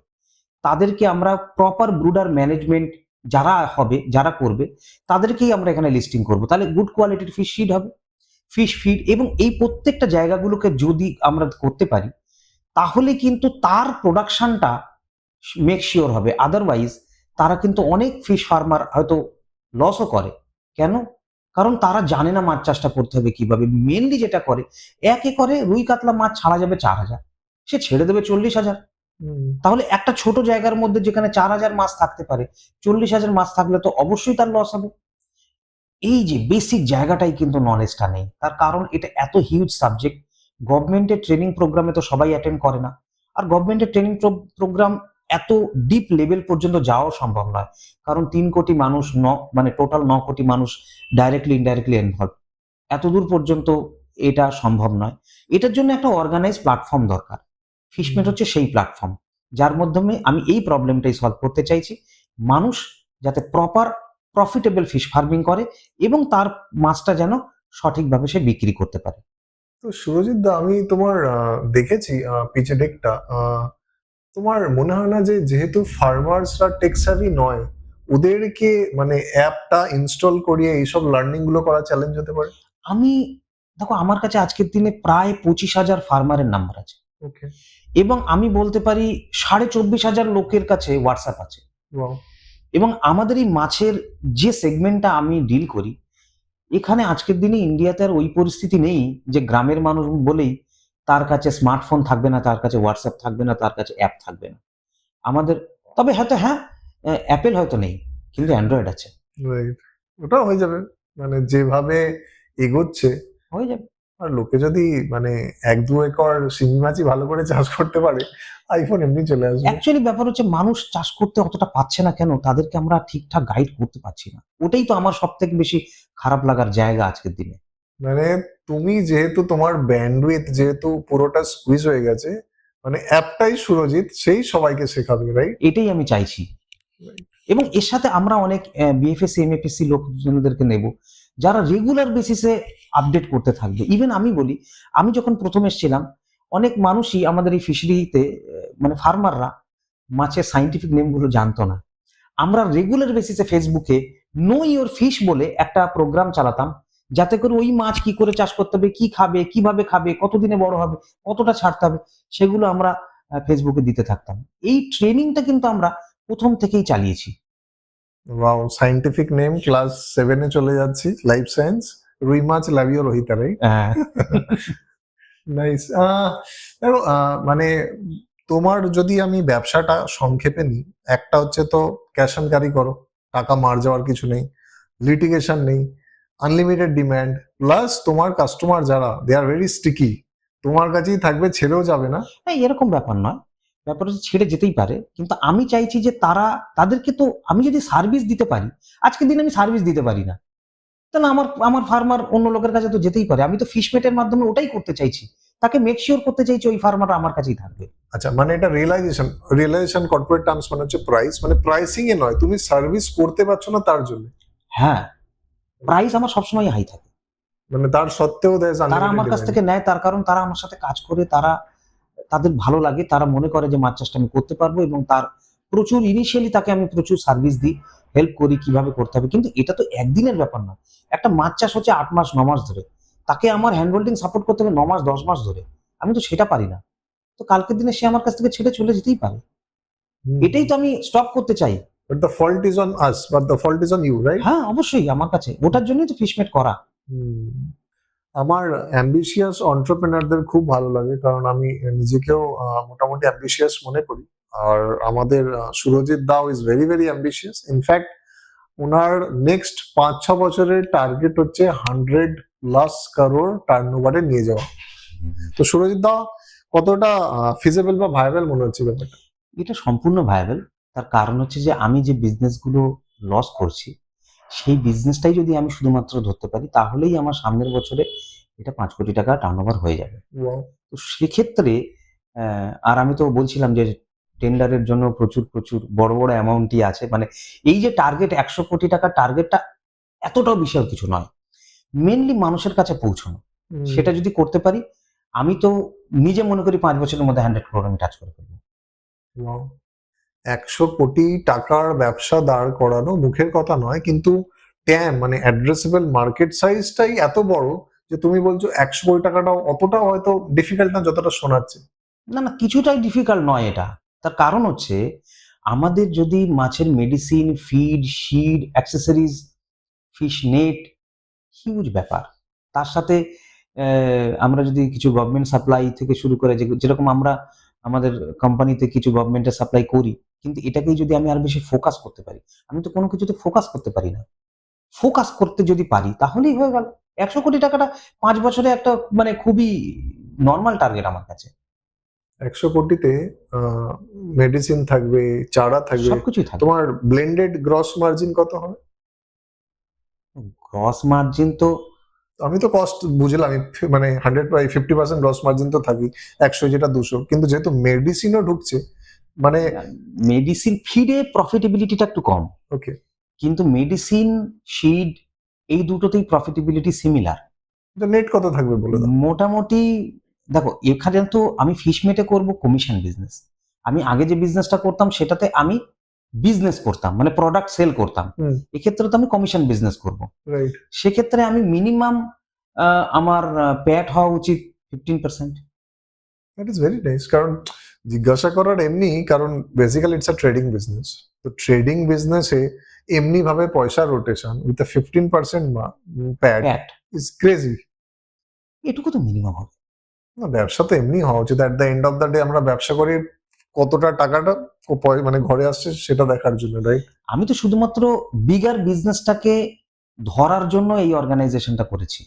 তাদেরকে আমরা প্রপার ব্রুডার ম্যানেজমেন্ট যারা হবে, যারা করবে, তাদেরকেই আমরা এখানে লিস্টিং করব। তাহলে গুড কোয়ালিটির ফিশ শিট হবে, ফিশ ফিড। এবং এই প্রত্যেকটা জায়গাগুলোকে যদি আমরা করতে পারি, তাহলে কিন্তু তার প্রোডাকশনটা মেক শিওর হবে। আদারওয়াইজ তারা কিন্তু অনেক ফিশ ফার্মার হয়তো লসও করে। কেন? কারণ তারা জানে না মাছ চাষটা করতে হবে কিভাবে। মেনলি যেটা করে, এক একরে রুই কাতলা মাছ ছাড়া যাবে 4,000, সে ছেড়ে দেবে 40,000। তাহলে একটা ছোট জায়গার মধ্যে যেখানে 4,000 মাছ থাকতে পারে, 40,000 মাছ থাকলে তো অবশ্যই তার লস হবে। এই যে বেসিক জায়গাটাই কিন্তু নলেজটা নেই। তার কারণ এটা এত হিউজ সাবজেক্ট, গভর্নমেন্টের ট্রেনিং প্রোগ্রামে তো সবাই অ্যাটেন্ড করে না। আর গভর্নমেন্টের ট্রেনিং প্রোগ্রাম এত ডিপ লেভেল পর্যন্ত যাওয়াও সম্ভব নয়। কারণ ৩ কোটি মানুষ, মানে টোটাল ৯ কোটি মানুষ ডাইরেক্টলি ইনডাইরেক্টলি ইনভলভ। এতদূর পর্যন্ত এটা সম্ভব নয়। এটার জন্য একটা অর্গানাইজ প্ল্যাটফর্ম দরকার। ফিশমেট হচ্ছে সেই প্ল্যাটফর্ম, যার মাধ্যমে আমি এই প্রবলেমটাই সলভ করতে চাইছি। মানুষ যাতে প্রপার প্রফিটেবল ফিশ ফার্মিং করে এবং তার মাছটা যেন সঠিকভাবে সে বিক্রি করতে পারে। তো সুরজিৎ দা, আমি তোমার দেখেছি পিচে ডেকটা। তোমার মনে হয় না যে যেহেতু ফার্মার্সরা টেক স্যাভি নয়, ওদেরকে মানে অ্যাপটা ইনস্টল করিয়ে এইসব লার্নিং গুলো করা চ্যালেঞ্জ হতে পারে? আমি দেখো, আমার কাছে আজকের দিনে প্রায় 25,000 ফার্মারের নাম্বার আছে ওকে। এবং আমি বলতে পারি 24,500 লোকের কাছে হোয়াটসঅ্যাপ আছে। ওয়াও। এবং আমাদের এই মাছের যে সেগমেন্টটা আমি ডিল করি, এখানে আজকের দিনে ইন্ডিয়াতে আর ওই পরিস্থিতি নেই যে গ্রামের মানুষ বলেই তার কাছে স্মার্টফোন থাকবে না, তার কাছে হোয়াটসঅ্যাপ থাকবে না, তার কাছে অ্যাপ থাকবে না। আমাদের, তবে হয়তো হ্যাঁ, অ্যাপেল হয়তো নেই, কিন্তু অ্যান্ড্রয়েড আছে। রাইট। ওটা হয়ে যাবে, মানে যেভাবে এগোচ্ছে। হয়ে যাবে। আর লোকে যদি মানে 1-2 একর শিঙি মাছই ভালো করে চাষ করতে পারে, আইফোন এমনি চলে আসবে। অ্যাকচুয়ালি ব্যাপার হচ্ছে, মানুষ চাষ করতে অতটা পাচ্ছে না কেন? তাদেরকে আমরা ঠিকঠাক গাইড করতে পারছি না। ওটাই তো আমার সবথেকে বেশি খারাপ লাগার জায়গা আজকের দিনে। মানে তুমি যেহেতু তোমার ব্যান্ডউইথ যেহেতু পুরোটা স্কুইজ হয়ে গেছে, মানে অ্যাপটাই সুরজিৎ সেই সবাইকে শেখাবে, রাইট? এটাই আমি চাইছি। এবং এর সাথে আমরা অনেক বিএফএসসি এমএফএসসি লোকজনদেরকে নেব, যারা রেগুলার বেসিসে আপডেট করতে থাকবে। ইভেন আমি বলি, আমি যখন প্রথম এসেছিলাম, অনেক মানুষই আমাদের এই ফিশারিতে, মানে ফার্মাররা মাছের সাইন্টিফিক নেমগুলো জানতো না। আমরা রেগুলার বেসিসে ফেসবুকে নো ইওর ফিশ বলে একটা প্রোগ্রাম চালাতাম, যাতে করে ওই মাছ কি করে চাষ করতে হবে, কি খাবে, কিভাবে খাবে, কতদিনে বড় হবে, কতটা ছাড়তে হবে, সেগুলো আমরা ফেসবুকে দিতে থাকতাম। এই ট্রেনিংটা কিন্তু আমরা প্রথম থেকেই চালিয়েছি। ওয়াও, সায়েন্টিফিক নেম ক্লাস 7-এ চলে যাচ্ছি, লাইফ সায়েন্স, রুই মাছ লাভিও রোহিতা, রাইট? নাইস। দেখো, মানে তোমার যদি আমি ব্যবসাটা সংক্ষেপে নিই, একটা হচ্ছে তো ক্যাশ অন ক্যারি করো, টাকা মার যাওয়ার কিছু নেই, লিটিগেশন নেই, আনলিমিটেড ডিমান্ড, প্লাস তোমার কাস্টমার যারা দে আর ভেরি স্টিকি, তোমার কাছেই থাকবে, ছেড়েও যাবে না। হ্যাঁ, এরকম ব্যাপার নয়। ব্যাপার হচ্ছে ছেড়ে যেতেই পারে, কিন্তু আমি চাইছি যে তাদেরকে তো আমি যদি সার্ভিস দিতে পারি। আজকের দিনে আমি সার্ভিস দিতে পারি না, তাহলে আমার আমার ফার্মার অন্য লোকের কাছে তো যেতেই পারে। আমি তো ফিশমেটের মাধ্যমে ওটাই করতে চাইছি, তাকে মেক শিওর করতে চাইছি ওই ফার্মারটা আমার কাছেই থাকবে। আচ্ছা, মানে এটা রিয়েলাইজেশন কর্পোরেট টার্মস মানে হচ্ছে প্রাইস, মানে প্রাইসিং এ নয়, তুমি সার্ভিস করতে পারছো না তার জন্য। হ্যাঁ, প্রাইস আমার সবসময় হাই থাকে। মানে তার সত্ত্বেও তারা আমার কাছ থেকে নেয়, তার কারণ তারা আমার সাথে কাজ করে, তাদের ভালো লাগে, তারা মনে করে যে মাছ চাষটা আমি করতে পারবো, এবং তার প্রচুর ইনিশিয়ালি তাকে আমি প্রচুর সার্ভিস দিই, হেল্প করি কিভাবে করতে হবে। কিন্তু এটা তো একদিনের ব্যাপার না। একটা মাছ চাষ হচ্ছে 8 মাস 9 মাস ধরে, তাকে আমার হ্যান্ড হোল্ডিং সাপোর্ট করতে হবে 9 মাস 10 মাস ধরে। আমি তো সেটা পারি না। তো কালকের দিনে সে আমার কাছ থেকে ছেড়ে চলে যেতেই পারে। এটাই তো আমি স্টপ করতে চাই। But the fault is on us, but the fault is on you, right? হ্যাঁ, অবশ্যই আমার কাছে ওটার জন্যই তো ফিশমেট করা। আমার অ্যাম্বিশিয়াস অন্টারপ্রেনারদের খুব ভালো লাগে, কারণ আমি নিজেকেও মোটামুটি অ্যাম্বিশিয়াস মনে করি। আর আমাদের সুরজিৎ দাও is very very ambitious. In fact owner next 5-6 বছরের টার্গেট হচ্ছে 100+ crore টার্নওভারে নিয়ে যাওয়া। তো সুরজিৎ দা, কতটা ফিজিবল বা ভায়াবল মনে হচ্ছে ব্যাপারটা? এটা সম্পূর্ণ ভায়াবল। তার কারণ হচ্ছে যে আমি যে বিজনেসগুলো লস করছি, সেই বিজনেসটাই যদি আমি শুধুমাত্র ধরতে পারি, তাহলেই আমার সামনের বছরে এটা 5 কোটি টাকা টার্নওভার হয়ে যাবে। Wow. তো সেক্ষেত্রে আর আমি তো বলছিলাম যে টেন্ডারের জন্য প্রচুর প্রচুর বড় বড় অ্যামাউন্টই আছে। মানে এই যে টার্গেট 100 কোটি টাকার টার্গেটটা এতটাও বিশাল কিছু নয়। মেনলি মানুষের কাছে পৌঁছানো। সেটা যদি করতে পারি, আমি তো নিজে মনে করি 5 বছরের মধ্যে 100 crore আমি টাচ করে ফেলবো। Wow. 100 কোটি টাকার ব্যবসা দাঁড় করানো মুখের কথা নয়, কিন্তু ট্যাম মানে অ্যাড্রেসেবল মার্কেট সাইজটাই এত বড় যে তুমি বলছো 100 কোটি টাকাটাও অতটাও হয়তো ডিফিকাল্ট না যতটা শোনাচ্ছে। না, না, কিছুটাই ডিফিকাল্ট নয় এটা। তার কারণ হচ্ছে, আমাদের যদি মাছের medicine, feed, শিড, accessories, fish net, huge ব্যাপার। তার সাথে আমরা যদি কিছু গভর্নমেন্ট সাপ্লাই থেকে শুরু করে, যেরকম আমরা আমাদের কোম্পানিতে কিছু গভর্নমেন্টের সাপ্লাই করি, কিন্তু এটাকেই যদি আমি আর বেশি ফোকাস করতে পারি, আমি তো কোনো কিছুতে ফোকাস করতে পারি না। ফোকাস করতে যদি পারি তাহলেই হয়ে গেল। 100 কোটি টাকাটা 5 বছরে একটা মানে খুবই নর্মাল টার্গেট আমার কাছে। 100 কোটিতে মেডিসিন থাকবে, চারা থাকবে। সবকিছুই থাকবে। তোমার ব্লেন্ডেড গ্রস মার্জিন কত হবে? গ্রস মার্জিন তো আমি তো কস্ট বুঝলাম, মানে 100/50% গ্রস মার্জিন তো থাকি, 100 যেটা 200, কিন্তু যেহেতু মেডিসিনও ঢুকছে, মানে মেডিসিন ফিডে প্রফিটেবিলিটিটা একটু কম, ওকে, কিন্তু মেডিসিন সিড এই দুটোতেই প্রফিটেবিলিটি সিমিলার। নেট কত থাকবে বলে দাও। মোটামুটি দেখো, এখানে তো আমি ফিশমেটে করব কমিশন বিজনেস। আমি আগে যে বিজনেসটা করতাম সেটাতে আমি বিজনেস করতাম, মানে প্রোডাক্ট সেল করতাম। হুম, এক্ষেত্রে তো আমি কমিশন বিজনেস করব। রাইট। সেক্ষেত্রে আমি মিনিমাম আমার প্যাট হওয়া উচিত 15%। That is very nice. কারণ জিজ্ঞাসা করার এমনি, কারণ basically it's a trading business. তো ট্রেডিং বিজনেসে এমনি ভাবে পয়সা rotation with 15% pad Pat is crazy. এটুকু তো মিনিমাম হবে। না, ব্যবসা তো এমনি হওয়া উচিত। At the end of the day আমরা ব্যবসা করি কতটা টাকাটা মানে ঘরে আসছে সেটা দেখার জন্য, রাইট? আমি তো শুধুমাত্র বিগার বিজনেসটাকে ধরার জন্য এই অর্গানাইজেশনটা করেছি,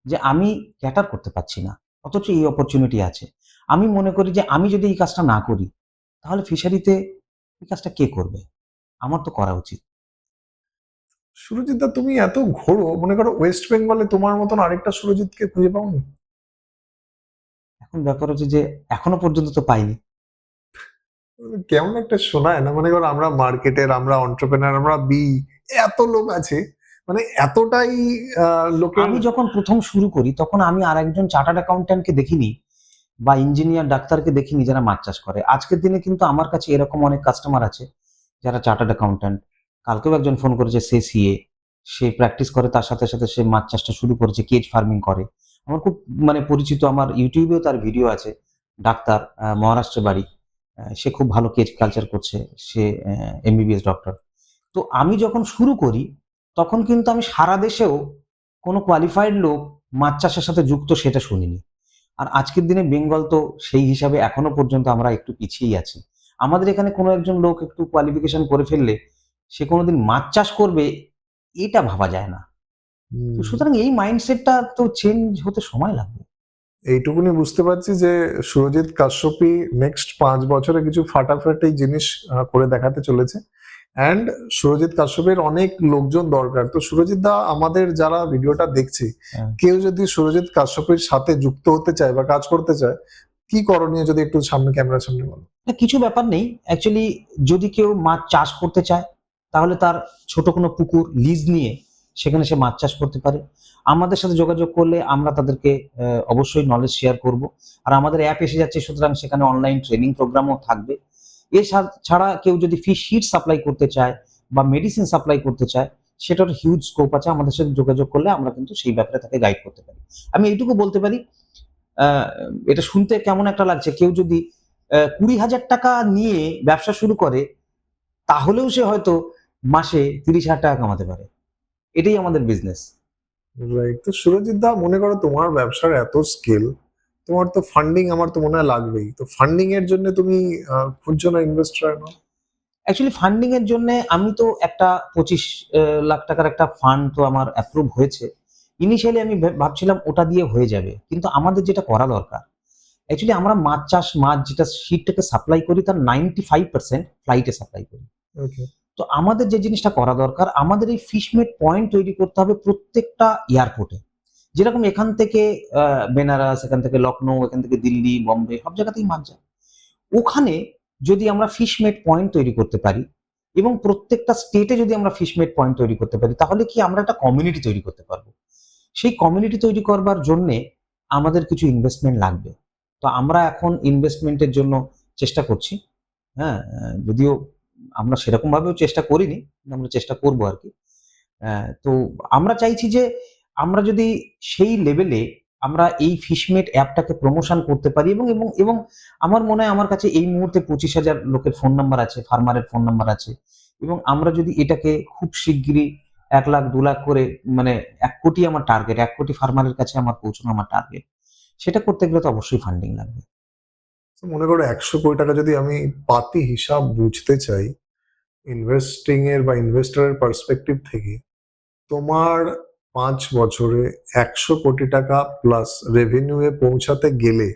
যে আমি ক্যাটার করতে পারছি না, অথচ এই অপরচুনিটি আছে। আমি মনে করি যে আমি যদি এই কাজটা না করি তাহলে ফিশারিতে এই কাজটা কে করবে? আমার তো করা উচিত। সুরজিৎ দা, তুমি এত ঘোরো, মনে করো ওয়েস্ট বেঙ্গলে তোমার মতন আরেকটা সুরজিৎকে খুঁজে পাওনি? এখন ব্যাপার হচ্ছে যে এখনো পর্যন্ত তো পাইনি। কেমন একটা শোনায় না, মনে করো আমরা মার্কেটের, আমরা অন্টারপ্রেনার, আমরা এত লোক আছে, মানে এতটাই লোকের। আমি যখন প্রথম শুরু করি তখন আমি আর একজন চার্টার্ড অ্যাকাউন্ট্যান্টকে দেখিনি বা ইঞ্জিনিয়ার ডাক্তারকে দেখিনি যারা মাছ চাষ করে। আজকের দিনে কিন্তু আমার কাছে এরকম অনেক কাস্টমার আছে যারা চার্টার্ড অ্যাকাউন্ট্যান্ট। কালকেও একজন ফোন করেছে, সে সিএ, সে প্র্যাকটিস করে, তার সাথে সাথে সে মাছ চাষটা শুরু করেছে, কেজ ফার্মিং করে। আমার খুব মানে পরিচিত, আমার ইউটিউবেও তার ভিডিও আছে। ডাক্তার, মহারাষ্ট্রে বাড়ি। সে খুব ভালো কেজ কালচার করছে, সে এমবিবিএস ডক্টর। তো আমি যখন শুরু করি তখন কিন্তু আমি সারা দেশেও কোনো কোয়ালিফাইড লোক মাছ চাষের সাথে যুক্ত সেটা শুনিনি। আর আজকের দিনে বেঙ্গল তো সেই হিসাবে এখনো পর্যন্ত আমরা একটু পিছিয়েই আছি। আমাদের এখানে কোনো একজন লোক একটু কোয়ালিফিকেশন করে ফেললে সে কোনোদিন মাছ চাষ করবে এটা ভাবা যায় না। তো সুতরাং এই মাইন্ডসেটটা তো চেঞ্জ হতে সময় লাগবে। এইটুকুনি বুঝতে পারছি যে সুরজিৎ কাশ্যপি নেক্সট 5 বছরে কিছু ফাটাফাটি জিনিস করে দেখাতে চলেছে। অ্যান্ড সুরজিৎ কাশ্যপের অনেক লোকজন দরকার। তো সুরজিৎ দা, আমাদের যারা ভিডিওটা দেখছে, হ্যাঁ। কেউ যদি সুরজিৎ কাশ্যপের সাথে যুক্ত হতে চায় বা কাজ করতে চায়, কি করণীয় যদি একটু সামনে, ক্যামেরার সামনে বলো। না, কিছু ব্যাপার নেই অ্যাকচুয়ালি। যদি কেউ মাছ চাষ করতে চায় তাহলে তার ছোট কোনো পুকুর লিজ নিয়ে সেখানে সে মাছ চাষ করতে পারে। আমাদের সাথে যোগাযোগ করলে আমরা তাদেরকে অবশ্যই নলেজ শেয়ার করব। আর আমাদের অ্যাপ এসে যাচ্ছে, সুতরাং সেখানে অনলাইন ট্রেনিং প্রোগ্রামও থাকবে। ছাড়া কেউ যদি ফিশ শিট সাপ্লাই করতে চায় বা মেডিসিন সাপ্লাই করতে চায়, সেটার হিউজ স্কোপ আছে। আমাদের সাথে যোগাযোগ করলে আমরা কিন্তু সেই ব্যাপারে তাকে গাইড করতে পারি। আমি এইটুকু বলতে পারি, আহ, এটা শুনতে কেমন একটা লাগছে, কেউ যদি 20,000 টাকা নিয়ে ব্যবসা শুরু করে তাহলেও সে হয়তো মাসে 30,000 টাকা কামাতে পারে। এটাই আমাদের বিজনেস। রাইট। তো সুরজিৎ দা, মনে করো তোমার ব্যবসার এত স্কেল, তোমার তো ফান্ডিং আমার তো মনে হয় লাগবেই। তো ফান্ডিং এর জন্য তুমি খুঁজছো না ইনভেস্টর? অ্যাকচুয়ালি ফান্ডিং এর জন্য আমি তো একটা 25 লাখ টাকার একটা ফান্ড তো আমার অ্যাপ্রুভ হয়েছে। ইনিশিয়ালি আমি ভাবছিলাম ওটা দিয়ে হয়ে যাবে, কিন্তু আমাদের যেটা করা দরকার, অ্যাকচুয়ালি আমরা মাছ যেটা শিটটাকে সাপ্লাই করি তার 95% ফ্লাইটে সাপ্লাই করি। ওকে। তো আমাদের যে জিনিসটা করা দরকার, আমাদের এই ফিশমেট পয়েন্ট তৈরি করতে হবে প্রত্যেকটা এয়ারপোর্টে। যেরকম এখান থেকে বেনারস, এখান থেকে লখনৌ, এখান থেকে দিল্লি, বম্বে, সব জায়গাতেই মাছ যায়। ওখানে যদি আমরা ফিশমেট পয়েন্ট তৈরি করতে পারি এবং প্রত্যেকটা স্টেটে যদি আমরা ফিশমেট পয়েন্ট তৈরি করতে পারি, তাহলে কি আমরা একটা কমিউনিটি তৈরি করতে পারবো। সেই কমিউনিটি তৈরি করবার জন্যে আমাদের কিছু ইনভেস্টমেন্ট লাগবে। তো আমরা এখন ইনভেস্টমেন্টের জন্য চেষ্টা করছি। হ্যাঁ, যদিও আমরা সেরকম ভাবেও চেষ্টা করিনি, কিন্তু আমরা চেষ্টা করবো আর কি। তো আমরা চাইছি যে আমরা যদি সেই লেভেলে আমরা এই ফিশমেট অ্যাপটাকে প্রমোশন করতে পারি এবং এবং এবং আমার মনে হয় আমার কাছে এই মুহূর্তে 25,000 লোকের ফোন নাম্বার আছে, ফার্মারের ফোন নাম্বার আছে, এবং আমরা যদি এটাকে খুব শিগগিরই 1 লাখ 2 লাখ করে, মানে 1 কোটি আমার টার্গেট, 1 কোটি ফার্মারের কাছে আমার পৌঁছানো আমার টার্গেট। সেটা করতে গেলে তো অবশ্যই ফান্ডিং লাগবে। তো মনে করো 100 কোটি টাকা যদি আমি পাতি হিসাব বুঝতে চাই ইনভেস্টিং এর বা ইনভেস্টরের পার্সপেক্টিভ থেকে, তোমার 5 বছরে 100 কোটি টাকা প্লাস রেভিনিউয়ে পৌঁছাতে গেলে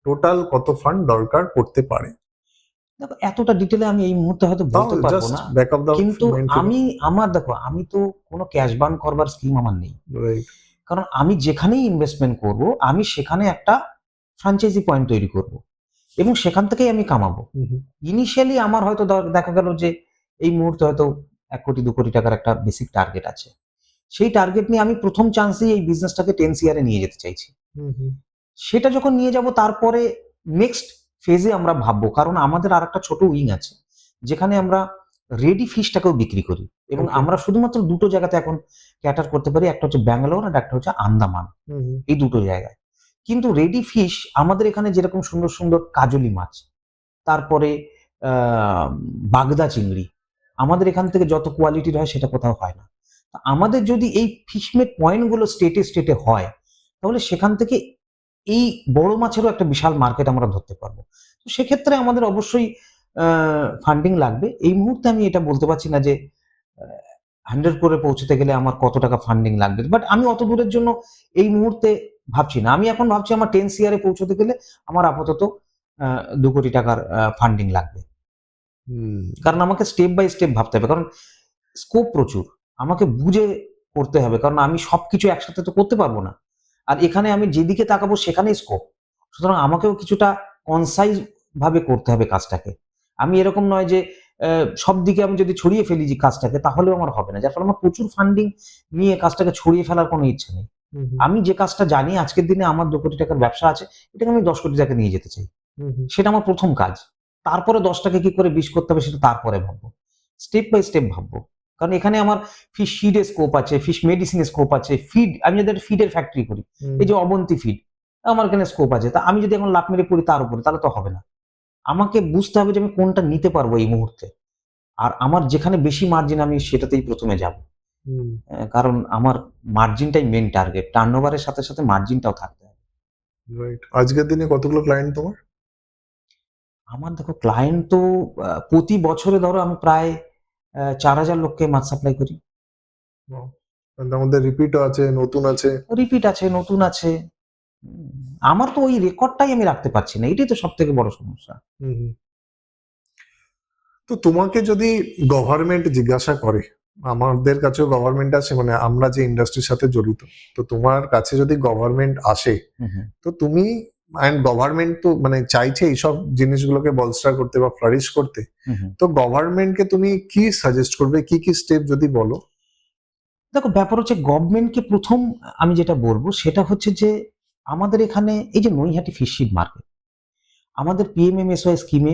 টোটাল কত ফান্ড দরকার পড়তে পারে? দেখো এতটা ডিটেলে আমি এই মুহূর্তে হয়তো তাও বলতে পারবো জাস্ট না, ব্যাক অফ দ্য কিন্তু মাইন্ড। দেখো আমি তো কোনো ক্যাশ বার্ন করবার স্কিম আমার নেই। রাইট। কারণ আমি যেখানেই ইনভেস্টমেন্ট করব আমি সেখানে একটা ফ্র্যাঞ্চাইজি পয়েন্ট তৈরি করব এবং সেখান থেকেই আমি কামাবো। ইনিশিয়ালি আমার হয়তো দেখা গেল যে এই মুহূর্তে হয়তো 1 কোটি 2 কোটি টাকার একটা বেসিক টার্গেট আছে, সেই টার্গেট নিয়ে আমি প্রথম চান্সেই এই বিজনেসটাকে 10 ইয়ারে নিয়ে যেতে চাইছি। সেটা যখন নিয়ে যাব তারপরে নেক্সট ফেজে আমরা ভাববো, কারণ আমাদের আর একটা ছোট উইং আছে যেখানে আমরা রেডি ফিশটাকেও বিক্রি করি এবং Okay. আমরা শুধুমাত্র দুটো জায়গাতে এখন ক্যাটার করতে পারি, একটা হচ্ছে ব্যাঙ্গালোর আর একটা হচ্ছে আন্দামান। এই দুটো জায়গায় কিন্তু রেডি ফিশ আমাদের এখানে যেরকম সুন্দর সুন্দর কাজলি মাছ, তারপরে বাগদা চিংড়ি আমাদের এখান থেকে যত কোয়ালিটির হয় সেটা কোথাও হয় না। তা আমাদের যদি এই ফিশমেট পয়েন্টগুলো স্টেটে স্টেটে হয় তাহলে সেখান থেকে এই বড় মাছেরও একটা বিশাল মার্কেট আমরা ধরতে পারবো। তো সেক্ষেত্রে আমাদের অবশ্যই ফান্ডিং লাগবে। এই মুহূর্তে আমি এটা বলতে পারছি না যে 100 করে পৌঁছতে গেলে আমার কত টাকা ফান্ডিং লাগবে, বাট আমি অত দূরের জন্য এই মুহূর্তে ভাবছি না। আমি এখন ভাবছি আমার 10 ইয়ারে পৌঁছতে গেলে আমার আপাতত 2 কোটি টাকার ফান্ডিং লাগবে, কারণ আমাকে স্টেপ বাই স্টেপ ভাবতে হবে, কারণ স্কোপ প্রচুর, আমাকে বুঝে করতে হবে, কারণ আমি সবকিছু একসাথে তো করতে পারবো না। আর এখানে আমি যেদিকে তাকাবো সেখানেই স্কোপ, সুতরাং আমাকেও কিছুটা কনসাইজ ভাবে করতে হবে কাজটাকে। আমি এরকম নয় যে সব দিকে আমি যদি ছড়িয়ে ফেলি যে কাজটাকে তাহলেও আমার হবে না, যার ফলে আমার প্রচুর ফান্ডিং নিয়ে কাজটাকে ছড়িয়ে ফেলার কোনো ইচ্ছা নেই। আমি যে কাজটা জানি আজকের দিনে আমার 2 কোটি টাকার ব্যবসা আছে, এটাকে আমি 10 কোটি টাকা নিয়ে যেতে চাই, সেটা আমার প্রথম কাজ। তারপরে 10টাকে কি করে 20 করতে হবে সেটা তারপরে ভাববো, স্টেপ বাই স্টেপ ভাববো। কারণ এখানে আমার ফিশ ফিডের স্কোপ আছে, ফিশ মেডিসিনের স্কোপ আছে, ফিড আমি যদি ফিডের ফ্যাক্টরি করি, এই যে অবন্তী ফিড, আমার এখানে স্কোপ আছে। তা আমি যদি এখন লাভ মেরে পড়ি তার উপরে তাহলে তো হবে না। আমাকে বুঝতে হবে যে আমি কোনটা নিতে পারবো এই মুহূর্তে, আর আমার যেখানে বেশি মার্জিন আমি সেটাতেই প্রথমে যাব, কারণ আমার মার্জিনটাই মেন টার্গেট, টার্নওভারের সাথে সাথে মার্জিনটাও থাকতে হবে। রাইট। আজকের দিনে কতগুলো ক্লায়েন্ট তোমার? আমার দেখো ক্লায়েন্ট তো প্রতি বছরে ধরো আমি প্রায় 4,000 লোককে মাছ সাপ্লাই করি। তার মধ্যে রিপিটও আছে, নতুন আছে। রিপিট আছে, নতুন আছে। আমার তো ওই রেকর্ডটাই আমি রাখতে পারছি না, এটাই তো সব থেকে বড় সমস্যা। তো তোমাকে যদি গভর্নমেন্ট জিজ্ঞাসা করে, আমাদের কাছেও গভর্নমেন্ট আছে, মানে আমরা যে ইন্ডাস্ট্রির সাথে জড়িত, তো তোমার কাছে যদি গভর্নমেন্ট আসে, তো তুমি গভর্নমেন্ট তো মানে চাইছে এইসব জিনিসগুলোকে বলস্টার করতে বা ফ্লারিশ করতে, তো গভর্নমেন্টকে তুমি কি সাজেস্ট করবে, কি কি স্টেপ যদি বলো? দেখো ব্যাপার হচ্ছে গভর্নমেন্টকে প্রথম আমি যেটা বলবো সেটা হচ্ছে যে আমাদের এখানে এই যে নৈহাটি ফিশিং মার্কেট, আমাদের পিএমএমএসওয়াই স্কিমে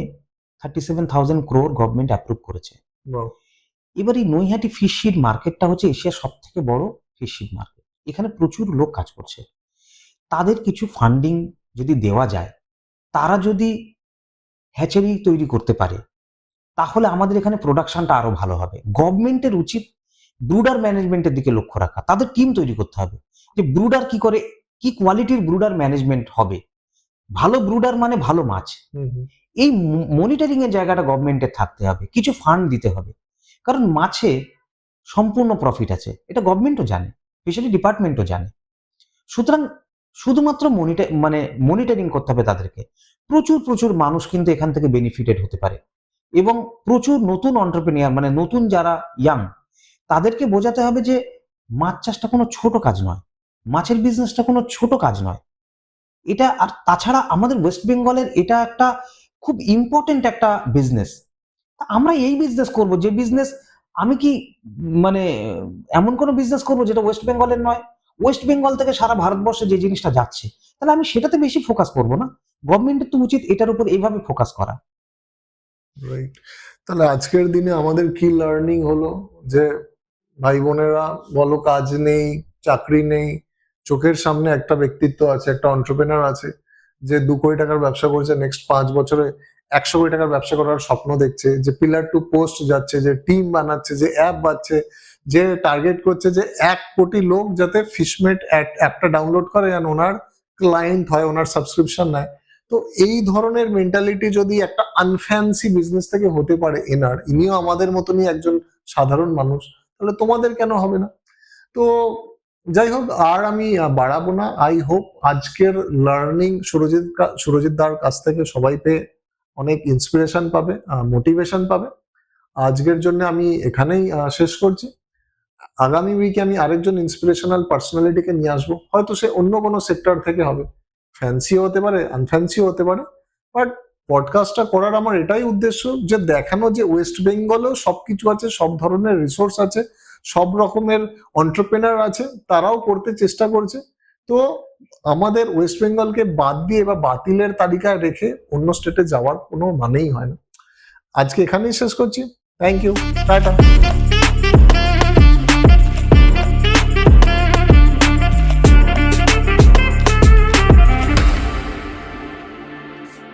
37,000 crore গভর্নমেন্ট অ্যাপ্রুভ করেছে। এবার এই নৈহাটি ফিশিং মার্কেটটা হচ্ছে এশিয়ার সব থেকে বড় ফিশিং মার্কেট, এখানে প্রচুর লোক কাজ করছে। তাদের কিছু ফান্ডিং যদি দেওয়া যায়, তারা যদি হ্যাচারি তৈরি করতে পারে তাহলে আমাদের এখানে প্রোডাকশনটা আরো ভালো হবে। গভর্নমেন্টের উচিত ব্রুডার ম্যানেজমেন্টের দিকে লক্ষ্য রাখা, তাদের টিম তৈরি করতে হবে যে ব্রুডার কি করে, কি কোয়ালিটির ব্রুডার ম্যানেজমেন্ট হবে, ভালো ব্রুডার মানে ভালো মাছ। এই মনিটরিং এর জায়গাটা গভর্নমেন্টের থাকতে হবে, কিছু ফান্ড দিতে হবে, কারণ মাছে সম্পূর্ণ প্রফিট আছে, এটা গভর্নমেন্টও জানে, ফিশারি ডিপার্টমেন্টও জানে। সুতরাং শুধুমাত্র মনিটরিং করতে হবে তাদেরকে। প্রচুর প্রচুর মানুষ কিন্তু এখান থেকে বেনিফিটেড হতে পারে এবং প্রচুর নতুন অন্টারপ্রেনিয়ার মানে নতুন যারা ইয়াং তাদেরকে বোঝাতে হবে যে মাছ চাষটা কোনো ছোট কাজ নয়, মাছের বিজনেসটা কোনো ছোট কাজ নয় এটা। আর তাছাড়া আমাদের ওয়েস্ট বেঙ্গলের এটা একটা খুব ইম্পর্টেন্ট একটা বিজনেস। আমরা এই বিজনেস করব যে বিজনেস, আমি কি মানে এমন কোনো বিজনেস করব যেটা ওয়েস্ট বেঙ্গলের নয়, ওয়েস্ট বেঙ্গল থেকে সারা ভারতবর্ষে যে জিনিসটা যাচ্ছে তাহলে আমি সেটাতে বেশি ফোকাস করব না। গভর্নমেন্টের তো উচিত এটার উপর এইভাবে ফোকাস করা। রাইট। তাহলে আজকের দিনে আমাদের কি লার্নিং হলো যে ভাই বোনেরা বলো, কাজ নেই, চাকরি নেই, চোখের সামনে একটা ব্যক্তিত্ব আছে, একটা এন্টারপ্রেনার আছে যে 2 কোটি টাকার ব্যবসা করছে, নেক্সট 5 বছরে 100 কোটি টাকার ব্যবসা করার স্বপ্ন দেখছে, যে পিলার টু পোস্ট যাচ্ছে, যে টিম বানাচ্ছে, যে অ্যাপ বানাচ্ছে, যে টার্গেট করছে যে 1 কোটি লোক যাতে ফিশমেট অ্যাপটা ডাউনলোড করে আর ওনার ক্লায়েন্ট হয়, ওনার সাবস্ক্রিপশন নেয়। তো এই ধরনের মেন্টালিটি যদি একটা আনফ্যান্সি বিজনেস থেকে হতে পারে ইনিও আমাদের মতনই একজন সাধারণ মানুষ, তাহলে তোমাদের কেন হবে না? তো যাই হোক, আর আমি বাড়াবো না। আই হোপ আজকের লার্নিং সুরজিৎ দার কাছ থেকে সবাই পেয়ে অনেক ইন্সপিরেশন পাবে, মোটিভেশন পাবে। আজকের জন্য আমি এখানেই শেষ করছি। আগামী উইকে আমি আরেকজন ইন্সপিরেশনাল পার্সোনালিটিকে নিয়ে আসবো, হয়তো সে অন্য কোনো সেক্টর থেকে হবে, ফ্যান্সিও হতে পারে, আনফ্যান্সিও হতে পারে। বাট পডকাস্টটা করার আমার এটাই উদ্দেশ্য যে দেখানো যে ওয়েস্ট বেঙ্গলেও সবকিছু আছে, সব ধরনের রিসোর্স আছে, সব রকমের এন্টারপ্রেনার আছে, তারাও করতে চেষ্টা করছে। তো আমাদের ওয়েস্ট বেঙ্গলকে বাদ দিয়ে বা বাতিলের তালিকায় রেখে অন্য স্টেটে যাওয়ার কোনো মানেই হয় না। আজকে এখানেই শেষ করছি। Thank you, tata.